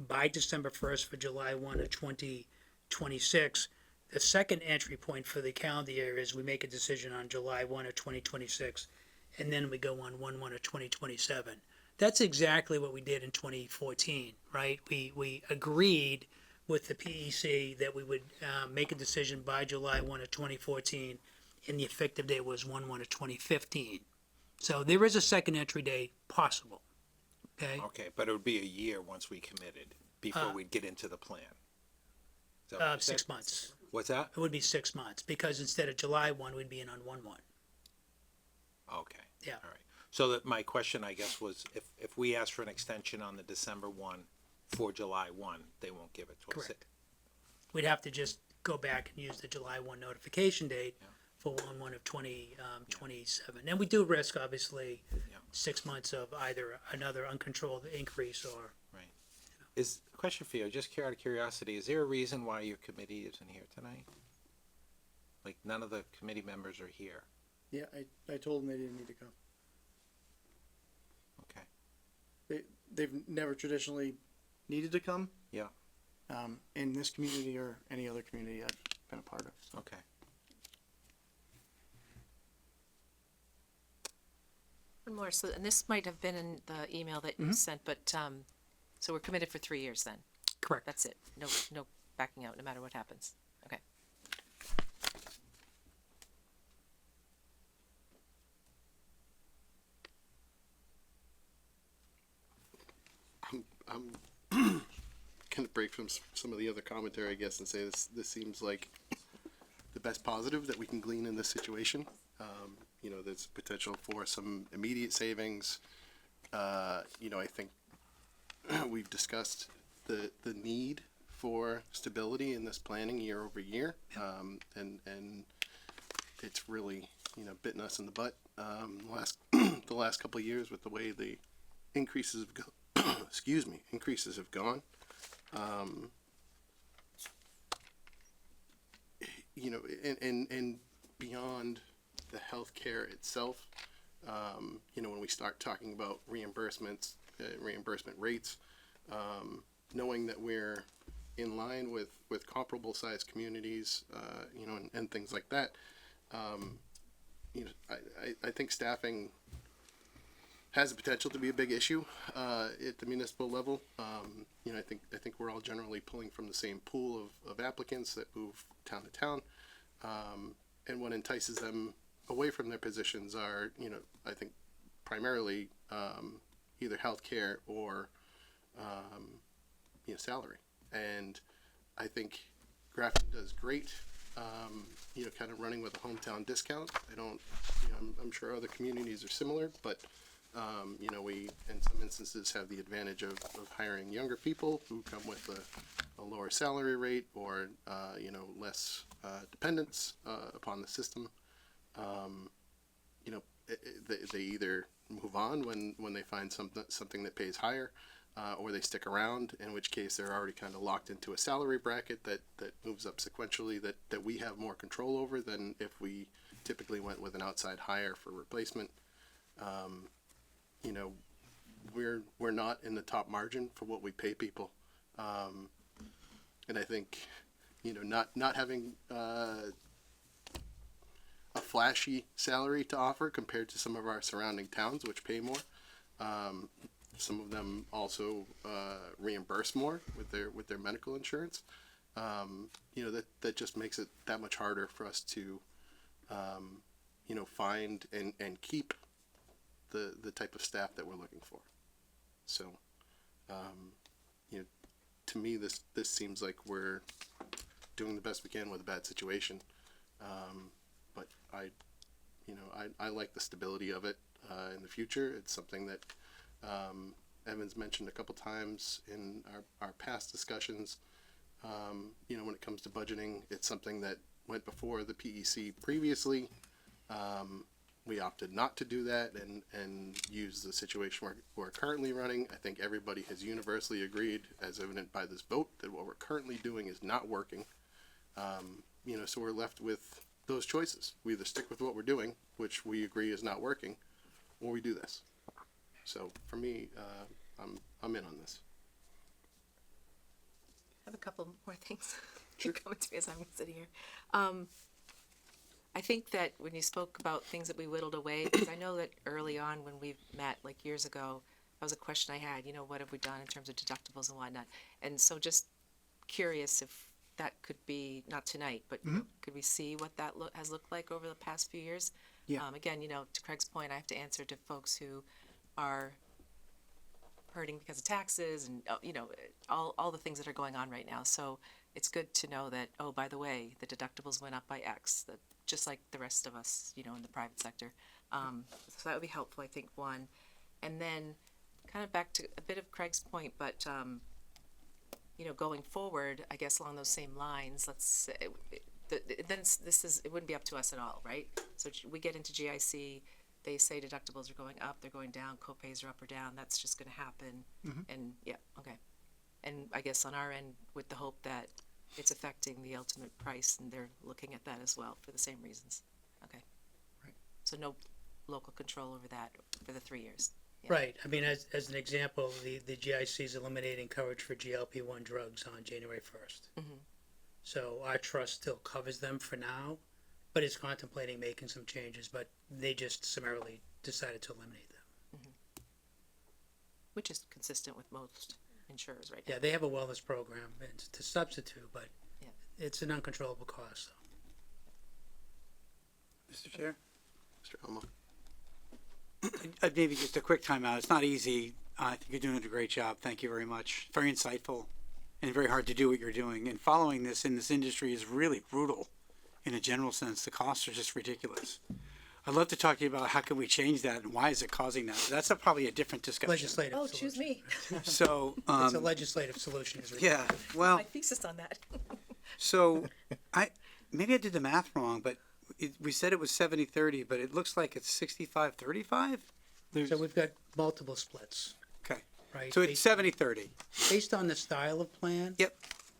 by December 1st for July 1 of 2026, the second entry point for the calendar year is we make a decision on July 1 of 2026, and then we go on 1/1 of 2027. That's exactly what we did in 2014, right? We agreed with the PEC that we would make a decision by July 1 of 2014, and the effective date was 1/1 of 2015. So there is a second entry date possible. Okay. Okay, but it would be a year once we committed before we'd get into the plan. Is that what you said? 6 months. What's that? It would be 6 months because instead of July 1, we'd be in on 1/1. Okay. Yeah. All right. So that my question, I guess, was if we ask for an extension on the December 1 for July 1, they won't give it to us. Correct. We'd have to just go back and use the July 1 notification date for 1/1 of 2027. And we do risk, obviously, 6 months of either another uncontrolled increase or. Right. Is a question for you, just out of curiosity, is there a reason why your committee isn't here tonight? Like none of the committee members are here. Yeah, I told them they didn't need to come. Okay. They've never traditionally needed to come. Yeah. In this community or any other community I've been a part of. So. Okay. One more, so, and this might have been in the email that you sent, but, so we're committed for 3 years then? Correct. That's it, no backing out, no matter what happens, okay. I'm gonna break from some of the other commentary, I guess, and say this seems like the best positive that we can glean in this situation. There's potential for some immediate savings. I think we've discussed the need for stability in this planning year over year, and it's really bitten us in the butt the last couple of years with the way the increases have gone. And beyond the healthcare itself, when we start talking about reimbursement rates, knowing that we're in line with comparable sized communities, and things like that, I think staffing has the potential to be a big issue at the municipal level. I think we're all generally pulling from the same pool of applicants that move town to town, and what entices them away from their positions are, I think primarily either healthcare or salary. And I think Grafton does great. Kind of running with a hometown discount. I'm sure other communities are similar, but we in some instances have the advantage of hiring younger people who come with a lower salary rate or less dependence upon the system. They either move on when they find something that pays higher, or they stick around, in which case they're already kind of locked into a salary bracket that moves up sequentially that we have more control over than if we typically went with an outside hire for replacement. We're not in the top margin for what we pay people. And I think, not having a flashy salary to offer compared to some of our surrounding towns, which pay more. Some of them also reimburse more with their medical insurance. That just makes it that much harder for us to, find and keep the type of staff that we're looking for. So, to me, this seems like we're doing the best we can with a bad situation. But I like the stability of it in the future. It's something that Evan's mentioned a couple times in our past discussions. When it comes to budgeting, it's something that went before the PEC previously. We opted not to do that and use the situation we're currently running. I think everybody has universally agreed, as evident by this vote, that what we're currently doing is not working. So we're left with those choices. We either stick with what we're doing, which we agree is not working, or we do this. So for me, I'm in on this. I have a couple more things coming to me as I'm sitting here. I think that when you spoke about things that we whittled away, because I know that early on when we met, like years ago, that was a question I had, what have we done in terms of deductibles and whatnot? And so just curious if that could be, not tonight, but could we see what that has looked like over the past few years? Yeah. Again, to Craig's point, I have to answer to folks who are hurting because of taxes and, all the things that are going on right now. So it's good to know that, oh, by the way, the deductibles went up by X, just like the rest of us, in the private sector. So that would be helpful, I think, one. And then kind of back to a bit of Craig's point, but, going forward, I guess along those same lines, let's say, then it wouldn't be up to us at all, right? So we get into GIC, they say deductibles are going up, they're going down, copays are up or down, that's just gonna happen. And okay. And I guess on our end, with the hope that it's affecting the ultimate price, and they're looking at that as well for the same reasons. Okay. Right. So no local control over that for the 3 years. Yeah. Right, I mean, as an example, the GIC is eliminating coverage for GLP-1 drugs on January 1st. So our trust still covers them for now, but is contemplating making some changes, but they just summarily decided to eliminate them. Which is consistent with most insurers right now. Yeah, they have a wellness program and to substitute, but Yeah. it's an uncontrollable cost, so. Mr. Chair? Mr. Elmo. Maybe just a quick timeout. It's not easy. I think you're doing a great job. Thank you very much. Very insightful and very hard to do what you're doing. And following this in this industry is really brutal in a general sense. The costs are just ridiculous. I'd love to talk to you about how can we change that and why is it causing that. That's probably a different discussion. Legislative Oh, solution. choose me. So, It's a legislative solution. Is yeah, well, My thesis on that. so maybe I did the math wrong, but we said it was 70-30, but it looks like it's 65-35? So we've got multiple splits, Okay. right? So it's 70-30. Based on the style of plan. Yep.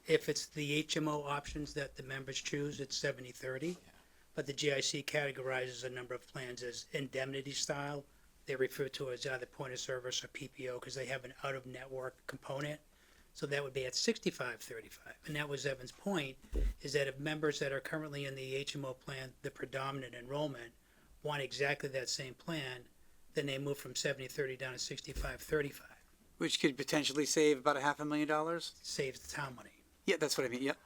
If it's the HMO options that the members choose, it's 70-30. But the GIC categorizes a number of plans as indemnity style. They refer to it as either point of service or PPO because they have an out-of-network component. So that would be at 65-35. And that was Evan's point, is that if members that are currently in the HMO plan, the predominant enrollment, want exactly that same plan, then they move from 70-30 down to 65-35. Which could potentially save about $500,000. Saves the town money. Yeah, that's what I mean. Yep.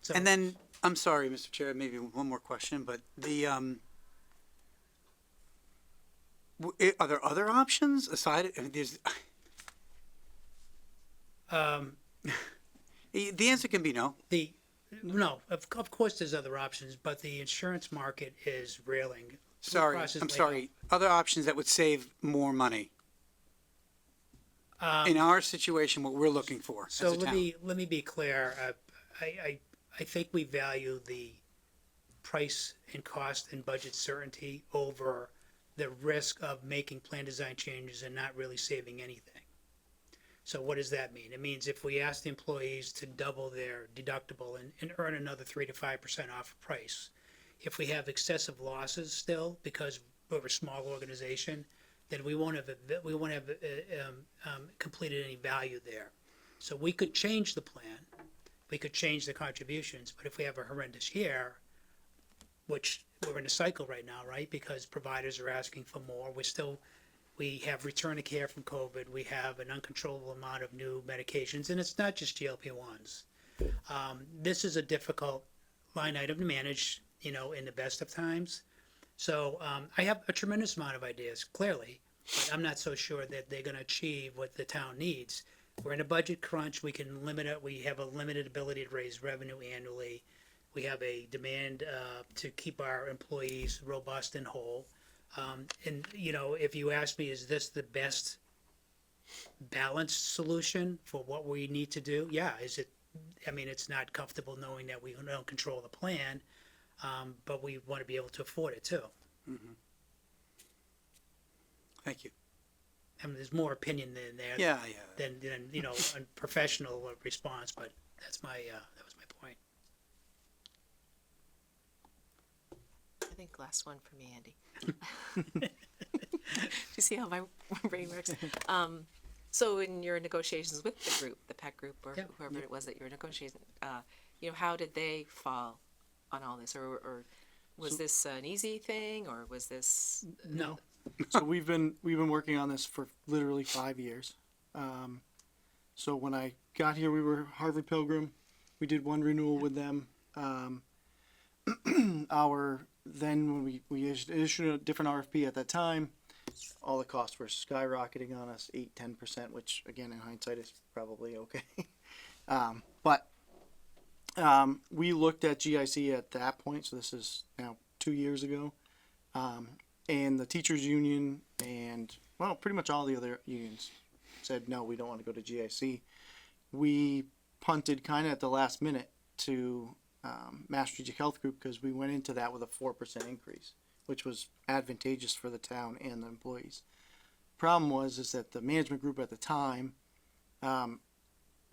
So, And then, I'm sorry, Mr. Chair, maybe one more question, but the, are there other options aside, I mean, there's, the answer can be no. no, of course there's other options, but the insurance market is railing. Blue Sorry, Cross is I'm laid sorry. Other options that would save more money. In our situation, what we're looking for as So a town. let me be clear. I think we value the price and cost and budget certainty over the risk of making plan design changes and not really saving anything. So what does that mean? It means if we ask the employees to double their deductible and earn another 3 to 5% off price, if we have excessive losses still because we're a small organization, then we won't have completed any value there. So we could change the plan, we could change the contributions, but if we have a horrendous year, which we're in a cycle right now, right? Because providers are asking for more. We have return to care from COVID. We have an uncontrollable amount of new medications, and it's not just GLP-1s. This is a difficult line item to manage, in the best of times. So I have a tremendous amount of ideas, clearly, but I'm not so sure that they're going to achieve what the town needs. We're in a budget crunch. We can limit it. We have a limited ability to raise revenue annually. We have a demand to keep our employees robust and whole. And if you ask me, is this the best balanced solution for what we need to do? Yeah. Is it? I mean, it's not comfortable knowing that we don't control the plan, but we want to be able to afford it too. Thank you. I mean, there's more opinion than there Yeah. than a professional response, but that was my point. I think last one for me, Andy. Do you see how my brain works? So in your negotiations with the group, the PEC group, or Yeah. whoever it was that you were negotiating, how did they fall on all this, or was this an easy thing, or was this? No. So we've been working on this for literally 5 years. So when I got here, we were Harvard Pilgrim. We did one renewal with them. When we issued a different RFP at that time, all the costs were skyrocketing on us, 8-10%, which again in hindsight is probably okay. But we looked at GIC at that point, so this is now 2 years ago. And the teachers union and pretty much all the other unions said, no, we don't want to go to GIC. We punted kind of at the last minute to Mass Strategic Health Group because we went into that with a 4% increase, which was advantageous for the town and the employees. Problem is that the management group at the time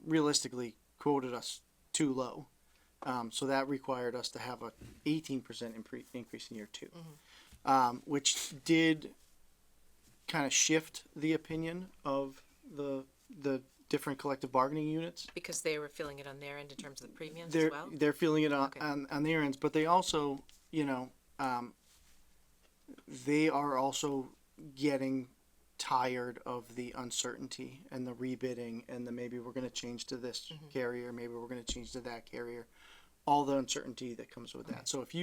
realistically quoted us too low. So that required us to have a 18% increase in year two. Which did kind of shift the opinion of the different collective bargaining units. Because they were feeling it on their end in terms of the premiums as well? They're feeling it Okay. on their ends, but they also, they are also getting tired of the uncertainty and the rebidding and the maybe we're going to change to this carrier, maybe we're going to change to that carrier, all the uncertainty that comes with that. So if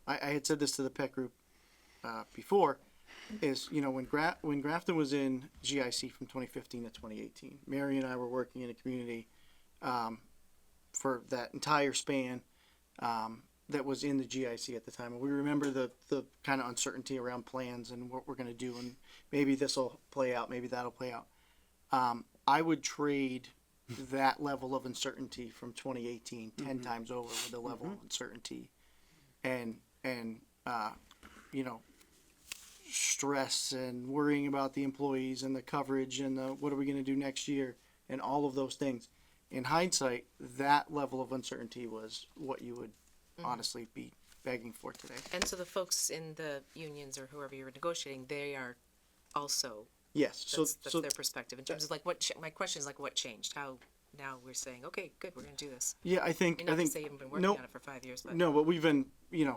I had said this to the PEC group before, is when Grafton was in GIC from 2015 to 2018, Mary and I were working in a community for that entire span that was in the GIC at the time, and we remember the kind of uncertainty around plans and what we're going to do, and maybe this will play out, maybe that'll play out. I would trade that level of uncertainty from 2018 10 times over with the level of uncertainty and stress and worrying about the employees and the coverage and the what are we going to do next year and all of those things. In hindsight, that level of uncertainty was what you would honestly be begging for today. And so the folks in the unions or whoever you were negotiating, they are also, Yes. that's So their perspective in terms of like my question is like what changed? How now we're saying, okay, good, we're going to do this. yeah, I think Not to say you haven't been working on it for 5 years, but. No, but we've been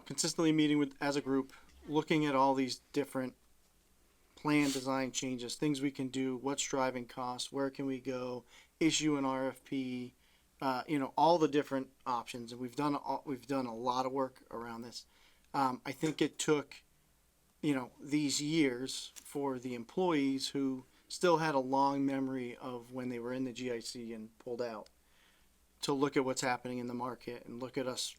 consistently meeting as a group looking at all these different plan design changes, things we can do, what's driving costs, where can we go, issue an RFP, all the different options, and we've done a lot of work around this. I think it took, these years for the employees who still had a long memory of when they were in the GIC and pulled out, to look at what's happening in the market and look at us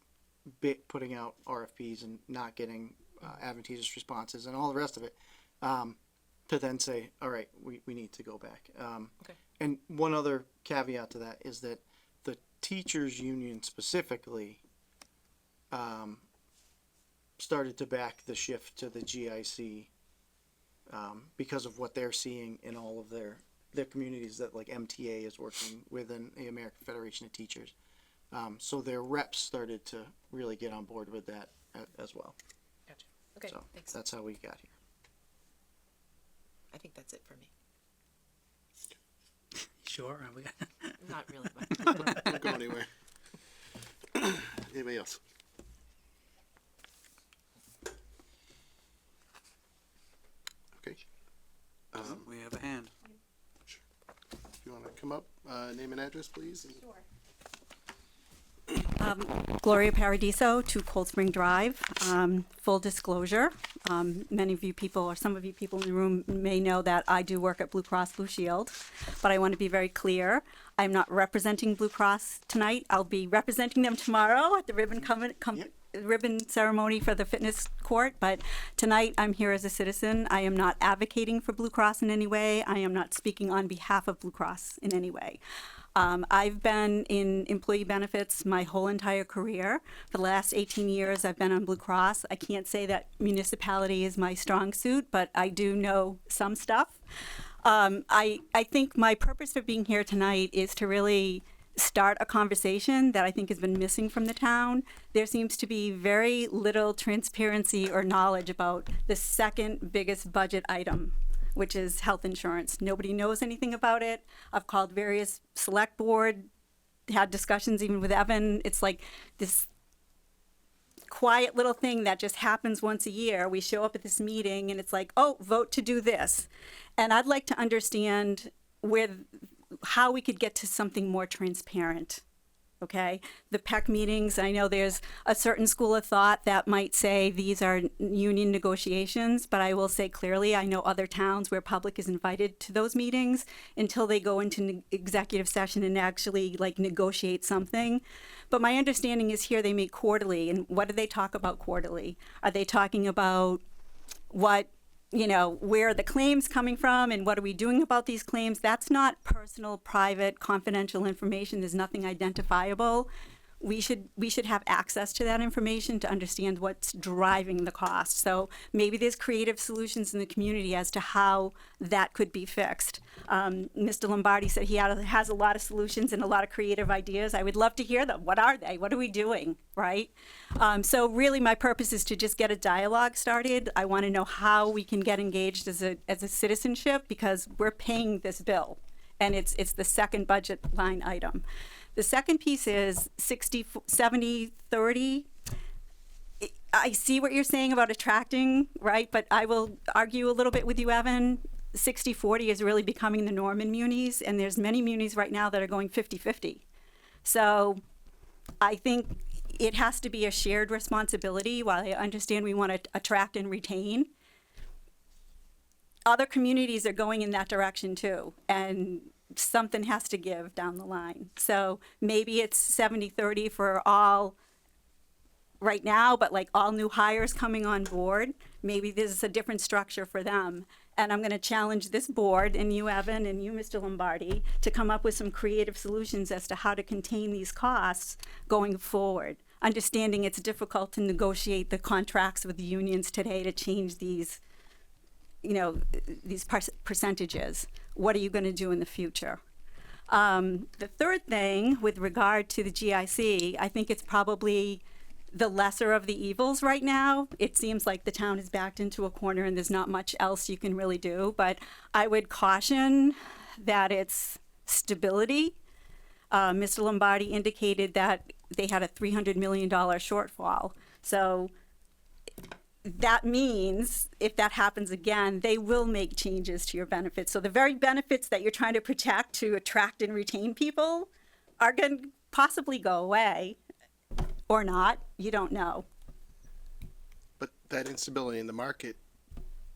putting out RFPs and not getting advantageous responses and all the rest of it, to then say, all right, we need to go back. Okay. And one other caveat to that is that the teachers union specifically started to back the shift to the GIC because of what they're seeing in all of their communities that like MTA is working within the American Federation of Teachers. So their reps started to really get on board with that as well. Gotcha. Okay, So thanks. that's how we got here. I think that's it for me. Sure, we got, Not really, but Don't go anywhere. Anybody else? Okay. We have a hand. If you want to come up, name and address, please. And Gloria Paradiso, 2 Cold Spring Drive. Full disclosure, many of you people, or some of you people in the room may know that I do work at Blue Cross Blue Shield, but I want to be very clear. I'm not representing Blue Cross tonight. I'll be representing them tomorrow at the ribbon ceremony for the fitness court, but tonight I'm here as a citizen. I am not advocating for Blue Cross in any way. I am not speaking on behalf of Blue Cross in any way. I've been in employee benefits my whole entire career. For the last 18 years, I've been on Blue Cross. I can't say that municipality is my strong suit, but I do know some stuff. I think my purpose for being here tonight is to really start a conversation that I think has been missing from the town. There seems to be very little transparency or knowledge about the second biggest budget item, which is health insurance. Nobody knows anything about it. I've called various select board, had discussions even with Evan. It's like this quiet little thing that just happens once a year. We show up at this meeting and it's like, oh, vote to do this. And I'd like to understand how we could get to something more transparent. Okay, the PEC meetings, I know there's a certain school of thought that might say these are union negotiations, but I will say clearly, I know other towns where public is invited to those meetings until they go into executive session and actually like negotiate something. But my understanding is here they meet quarterly, and what do they talk about quarterly? Are they talking about where are the claims coming from and what are we doing about these claims? That's not personal, private, confidential information. There's nothing identifiable. We should have access to that information to understand what's driving the cost. So maybe there's creative solutions in the community as to how that could be fixed. Mr. Lombardi said he has a lot of solutions and a lot of creative ideas. I would love to hear them. What are they? What are we doing, right? So really my purpose is to just get a dialogue started. I want to know how we can get engaged as a citizenship, because we're paying this bill and it's the second budget line item. The second piece is 70-30. I see what you're saying about attracting, right? But I will argue a little bit with you, Evan. 60-40 is really becoming the norm in munis, and there's many munis right now that are going 50-50. So I think it has to be a shared responsibility. While I understand we want to attract and retain, other communities are going in that direction too, and something has to give down the line. So maybe it's 70-30 for all right now, but like all new hires coming on board, maybe there's a different structure for them. And I'm going to challenge this board and you, Evan, and you, Mr. Lombardi, to come up with some creative solutions as to how to contain these costs going forward. Understanding it's difficult to negotiate the contracts with the unions today to change these percentages. What are you going to do in the future? The third thing with regard to the GIC, I think it's probably the lesser of the evils right now. It seems like the town is backed into a corner and there's not much else you can really do, but I would caution that it's stability. Mr. Lombardi indicated that they had a $300 million shortfall. So that means if that happens again, they will make changes to your benefits. So the very benefits that you're trying to protect to attract and retain people are going to possibly go away or not. You don't know. But that instability in the market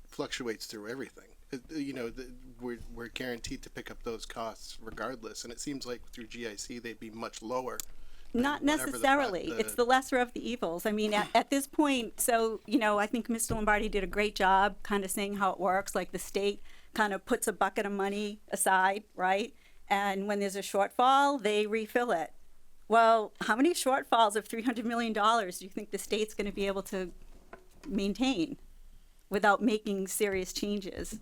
fluctuates through everything. You know, we're guaranteed to pick up those costs regardless, and it seems like through GIC they'd be much lower. Not whatever necessarily. It's the lesser of the evils. I mean, at this point, so, you know, I think Mr. Lombardi did a great job kind of saying how it works. Like the state kind of puts a bucket of money aside, right? And when there's a shortfall, they refill it. Well, how many shortfalls of $300 million do you think the state's going to be able to maintain without making serious changes?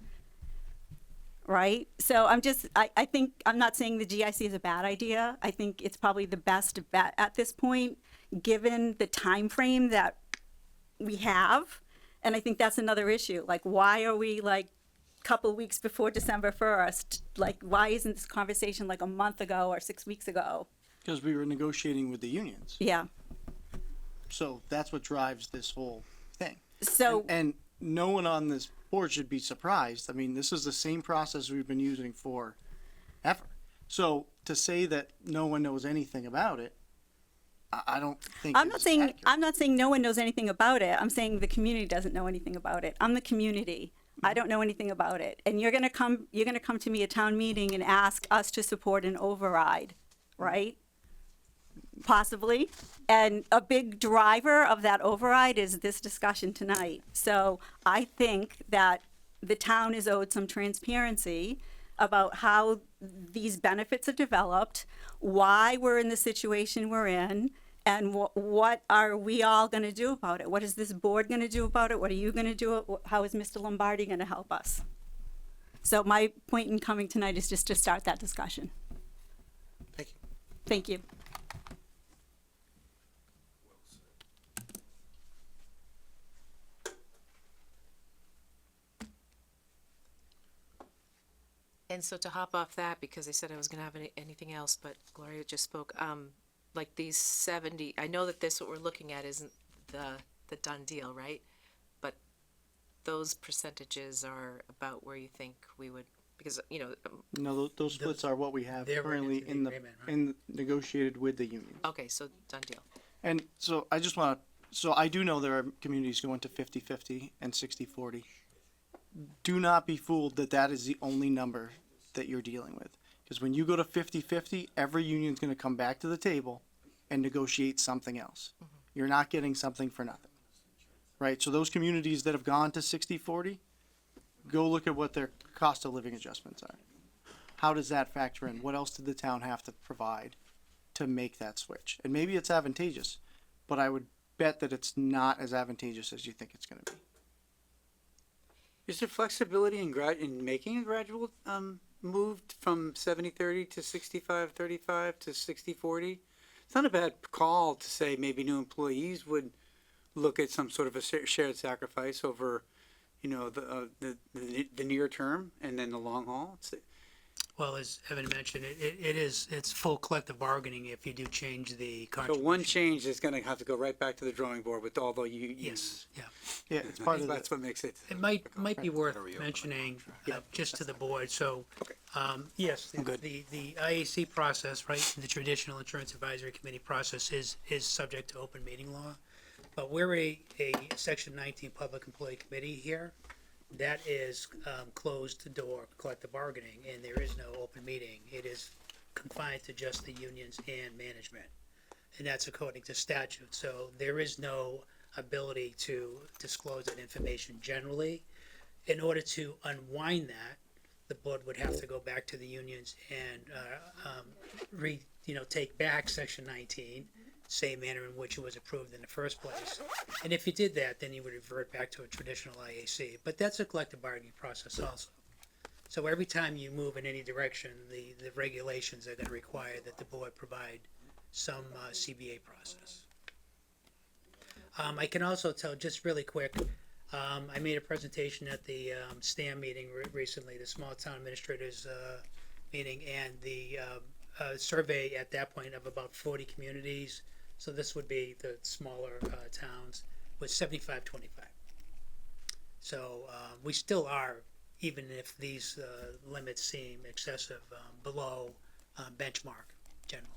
Right? So I think, I'm not saying the GIC is a bad idea. I think it's probably the best bet at this point, given the time frame that we have. And I think that's another issue. Like, why are we like a couple weeks before December 1st? Like, why isn't this conversation like a month ago or 6 weeks ago? Because we were negotiating with the unions. Yeah. So that's what drives this whole thing. So, And no one on this board should be surprised. I mean, this is the same process we've been using for ever. So to say that no one knows anything about it, I don't think I'm not is saying accurate. no one knows anything about it. I'm saying the community doesn't know anything about it. I'm the community. I don't know anything about it. And you're gonna come to me at town meeting and ask us to support an override, right? Possibly. And a big driver of that override is this discussion tonight. So I think that the town is owed some transparency about how these benefits are developed, why we're in the situation we're in, and what are we all going to do about it? What is this board going to do about it? What are you going to do? How is Mr. Lombardi going to help us? So my point in coming tonight is just to start that discussion. Thank you. Thank you. And so to hop off that, because they said I was gonna have anything else, but Gloria just spoke, like these 70, I know that this, what we're looking at isn't the done deal, right? But those percentages are about where you think we would, because, you know, No, those splits are what we have They're written currently into the in agreement, right? negotiated with the union. okay, so done deal. And so I just want to, so I do know there are communities going to 50-50 and 60-40. Do not be fooled that that is the only number that you're dealing with. Because when you go to 50-50, every union's going to come back to the table and negotiate something else. You're not getting something for nothing. Right? So those communities that have gone to 60-40, go look at what their cost of living adjustments are. How does that factor in? What else did the town have to provide to make that switch? And maybe it's advantageous, but I would bet that it's not as advantageous as you think it's going to be. Is there flexibility in making a gradual move from 70-30 to 65-35 to 60-40? It's not a bad call to say maybe new employees would look at some sort of a shared sacrifice over, you know, the near term and then the long haul. Well, as Evan mentioned, it's full collective bargaining if you do change the So contribution. one change is going to have to go right back to the drawing board with all the Yes, yeah. Yeah, it's part of That's what makes it. It might be worth mentioning, just to the board, so, yes, the IAC process, right, the traditional Insurance Advisory Committee process is subject to open meeting law. But we're a Section 19 Public Employee Committee here. That is, closed door collective bargaining, and there is no open meeting. It is confined to just the unions and management. And that's according to statute, so there is no ability to disclose that information generally. In order to unwind that, the board would have to go back to the unions and take back Section 19, same manner in which it was approved in the first place. And if you did that, then you would revert back to a traditional IAC. But that's a collective bargaining process also. So every time you move in any direction, the regulations are going to require that the board provide some CBA process. I can also tell, just really quick, I made a presentation at the STAM meeting recently, the Small Town Administrators meeting, and the survey at that point of about 40 communities. So this would be the smaller towns, was 75-25. So, we still are, even if these, limits seem excessive, below, benchmark generally.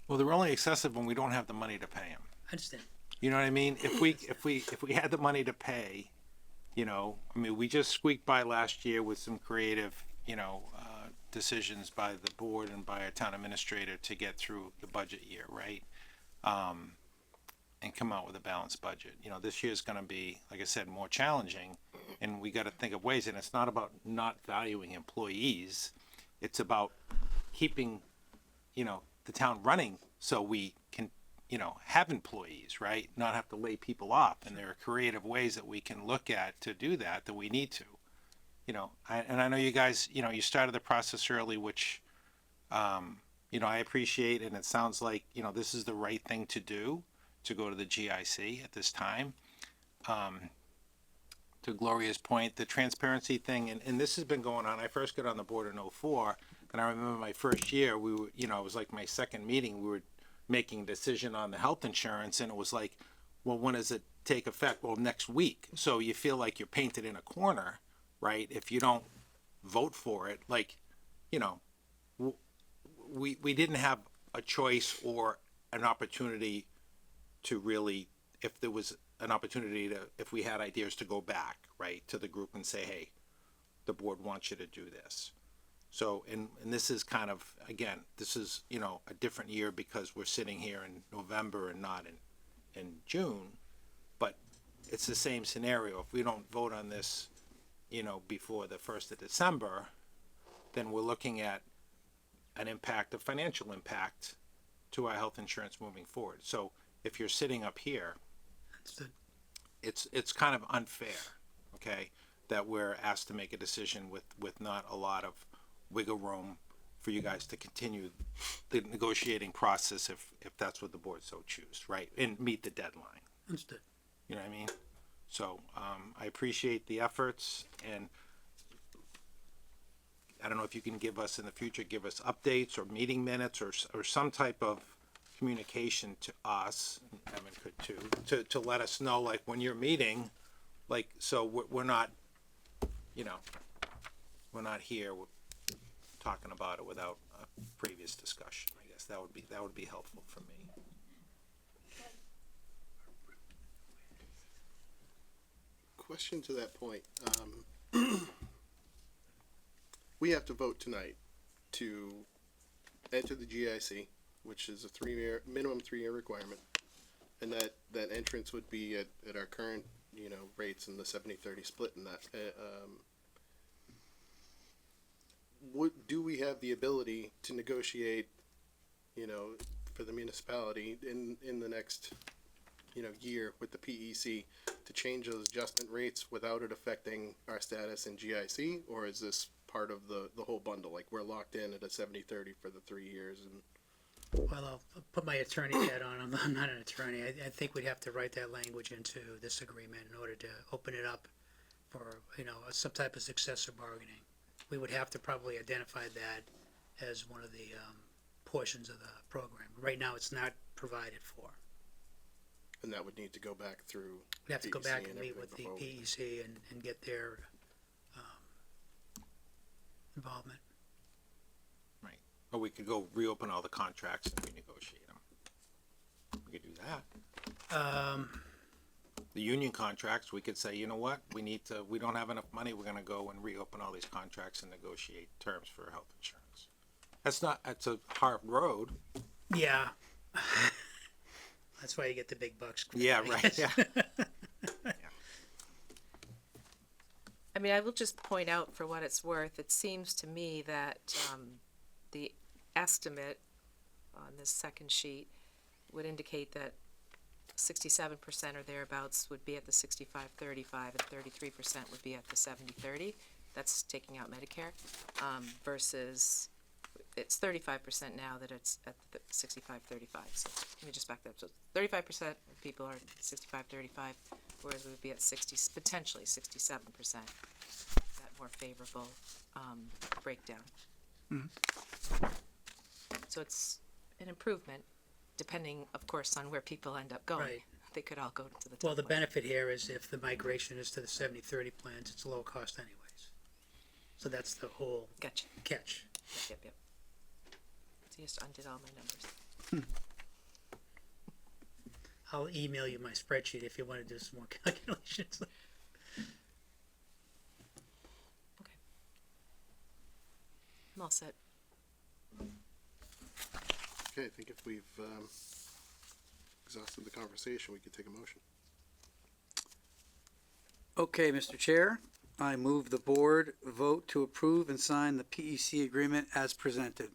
Well, they're only excessive when we don't have the money to pay them. I understand. You know what I mean? If we had the money to pay, you know, I mean, we just squeaked by last year with some creative, you know, decisions by the board and by our town administrator to get through the budget year, right? And come out with a balanced budget. You know, this year's gonna be, like I said, more challenging, and we gotta think of ways, and it's not about not valuing employees, it's about keeping, you know, the town running so we can, you know, have employees, right? Not have to lay people off, and there are creative ways that we can look at to do that, that we need to. You know, and I know you guys, you know, you started the process early, which, you know, I appreciate, and it sounds like, you know, this is the right thing to do, to go to the GIC at this time. To Gloria's point, the transparency thing, and this has been going on, I first got on the board in '04, and I remember my first year, we were, you know, it was like my second meeting, we were making a decision on the health insurance, and it was like, well, when does it take effect? Well, next week. So you feel like you're painted in a corner, right? If you don't vote for it, like, you know, we didn't have a choice or an opportunity to really, if there was an opportunity to, if we had ideas to go back, right, to the group and say, hey, the board wants you to do this. So, and this is kind of, again, this is, you know, a different year because we're sitting here in November and not in June, but it's the same scenario. If we don't vote on this, you know, before the 1st of December, then we're looking at an impact, a financial impact to our health insurance moving forward. So if you're sitting up here, Understood. it's kind of unfair, okay, that we're asked to make a decision with not a lot of wiggle room for you guys to continue the negotiating process if that's what the board so choose, right, and meet the deadline. Understood. You know what I mean? So I appreciate the efforts, and I don't know if you can give us in the future, give us updates or meeting minutes or some type of communication to us, and Evan could too, to let us know, like, when you're meeting, like, so we're not, you know, we're not here talking about it without a previous discussion. I guess that would be helpful for me. Question to that point. We have to vote tonight to enter the GIC, which is a minimum 3-year requirement, and that entrance would be at our current, you know, rates in the 70-30 split in that. Do we have the ability to negotiate, you know, for the municipality in the next, you know, year with the PEC to change those adjustment rates without it affecting our status in GIC, or is this part of the whole bundle? Like, we're locked in at a 70-30 for the 3 years, and Well, I'll put my attorney hat on. I'm not an attorney. I think we'd have to write that language into this agreement in order to open it up for, you know, some type of successor bargaining. We would have to probably identify that as one of the portions of the program. Right now, it's not provided for. and that would need to go back through. We'd have to go PEC back and and meet with the everything before PEC and get their involvement. Right. Or we could go reopen all the contracts and renegotiate them. We could do that. The union contracts, we could say, you know what, we don't have enough money, we're gonna go and reopen all these contracts and negotiate terms for health insurance. That's a hard road. Yeah. That's why you get the big bucks. Yeah, I right, guess. yeah. I mean, I will just point out, for what it's worth, it seems to me that the estimate on this second sheet would indicate that 67% or thereabouts would be at the 65-35 and 33% would be at the 70-30. That's taking out Medicare, versus it's 35% now that it's at the 65-35. So let me just back that up. So 35% of people are 65-35, whereas it would be at potentially 67%. That more favorable breakdown. Mm-hmm. So it's an improvement, depending, of course, on where people end up going. Right. they could all go to the. Well, the top one. benefit here is if the migration is to the 70-30 plans, it's low cost anyways. So that's the whole Gotcha. catch. Yep. So you just undid all my numbers. I'll email you my spreadsheet if you want to do some more calculations. I'm all set. Okay, I think if we've exhausted the conversation, we could take a motion. Okay, Mr. Chair, I move the board vote to approve and sign the PEC agreement as presented.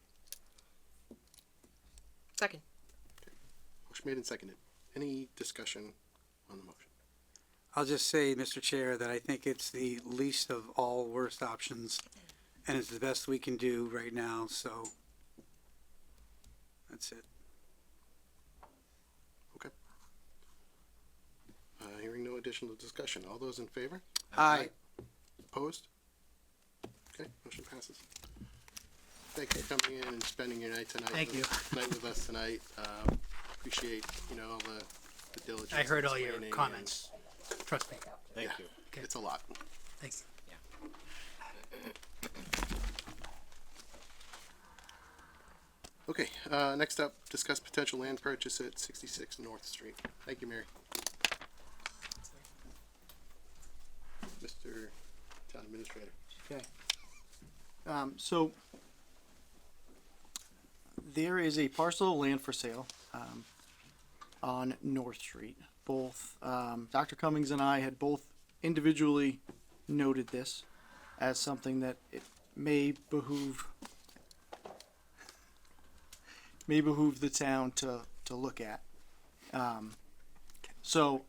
Second. Motion made and seconded. Any discussion on the motion? I'll just say, Mr. Chair, that I think it's the least of all worst options, and it's the best we can do right now, so that's it. Okay. Hearing no additional discussion. All those in favor? Aye. Opposed? Okay, motion passes. Thank you for coming in and spending your night tonight. Thank you. Night with us tonight. Appreciate, all the diligence. I heard all your explaining comments. Trust me. Thank Yeah. you. Okay. It's a lot. Thank you. Okay, next up, discuss potential land purchase at 66 North Street. Thank you, Mary. Mr. Town Administrator. Okay. So there is a parcel of land for sale, on North Street. Both, Dr. Cummings and I had both individually noted this as something that it may behoove the town to look at. So,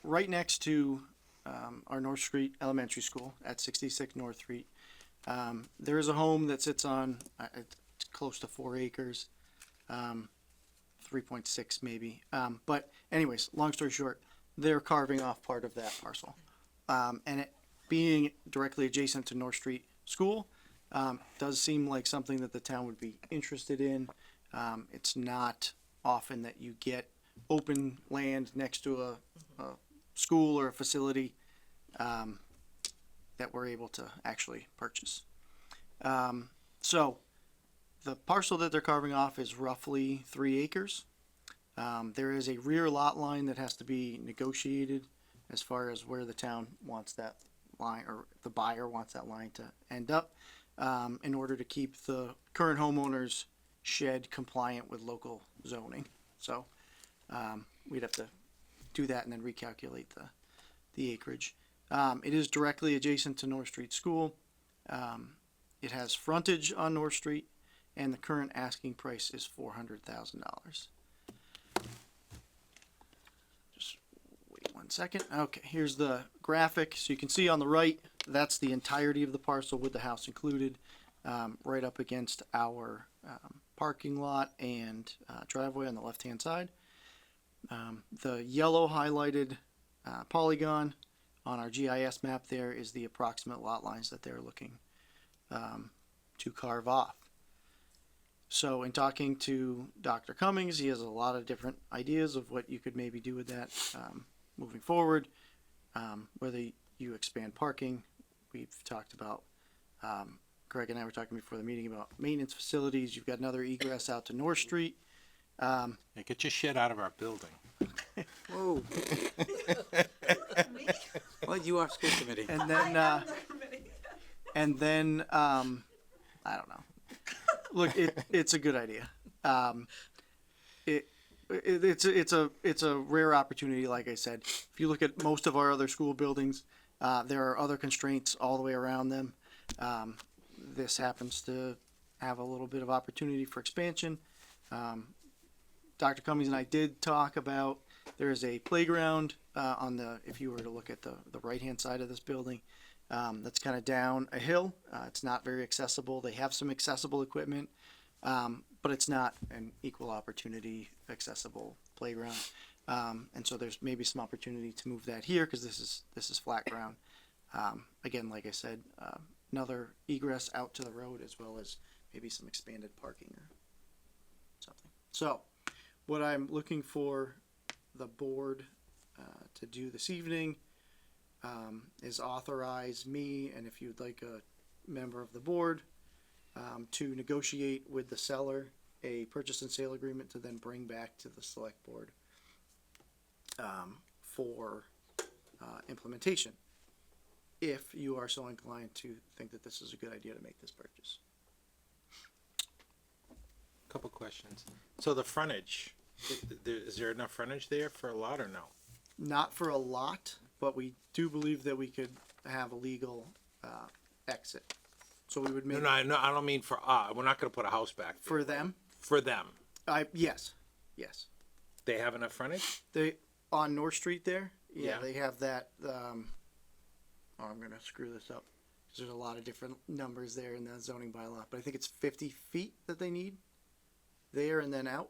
right next to our North Street Elementary School at 66 North Street, there is a home that sits on it's close to 4 acres, 3.6 maybe. But anyways, long story short, they're carving off part of that parcel. And it being directly adjacent to North Street School, does seem like something that the town would be interested in. It's not often that you get open land next to a school or a facility that we're able to actually purchase. So the parcel that they're carving off is roughly 3 acres. There is a rear lot line that has to be negotiated as far as where the town wants that line, or the buyer wants that line to end up, in order to keep the current homeowners shed compliant with local zoning. So we'd have to do that and then recalculate the acreage. It is directly adjacent to North Street School. It has frontage on North Street, and the current asking price is $400,000. Just wait 1 second. Okay, here's the graphic. So you can see on the right, that's the entirety of the parcel with the house included, right up against our parking lot and driveway on the left-hand side. The yellow highlighted polygon on our GIS map there is the approximate lot lines that they're looking to carve off. So in talking to Dr. Cummings, he has a lot of different ideas of what you could maybe do with that moving forward. Whether you expand parking, we've talked about, Greg and I were talking before the meeting about maintenance facilities. You've got another egress out to North Street. Yeah, get your shit out of our building. Whoa. Well, you are school committee. And then, I don't know. Look, it's a good idea. It's a rare opportunity. Like I said, if you look at most of our other school buildings, there are other constraints all the way around them. This happens to have a little bit of opportunity for expansion. Dr. Cummings and I did talk about, there is a playground on the, if you were to look at the right-hand side of this building, that's kind of down a hill. It's not very accessible. They have some accessible equipment, but it's not an equal opportunity accessible playground. And so there's maybe some opportunity to move that here because this is flat ground. Again, like I said, another egress out to the road as well as maybe some expanded parking or something. So what I'm looking for the board to do this evening is authorize me, and if you'd like a member of the board, to negotiate with the seller a purchase and sale agreement to then bring back to the select board for implementation, if you are so inclined to think that this is a good idea to make this purchase. Couple questions. So the frontage, is there enough frontage there for a lot or no? Not for a lot, but we do believe that we could have a legal exit. So we would make No, I don't mean for, we're not gonna put a house back there. for them. For them. Yes. They have enough frontage? They on North Street there. Yeah. They have that. I'm gonna screw this up because there's a lot of different numbers there in the zoning bylaw, but I think it's 50 feet that they need there and then out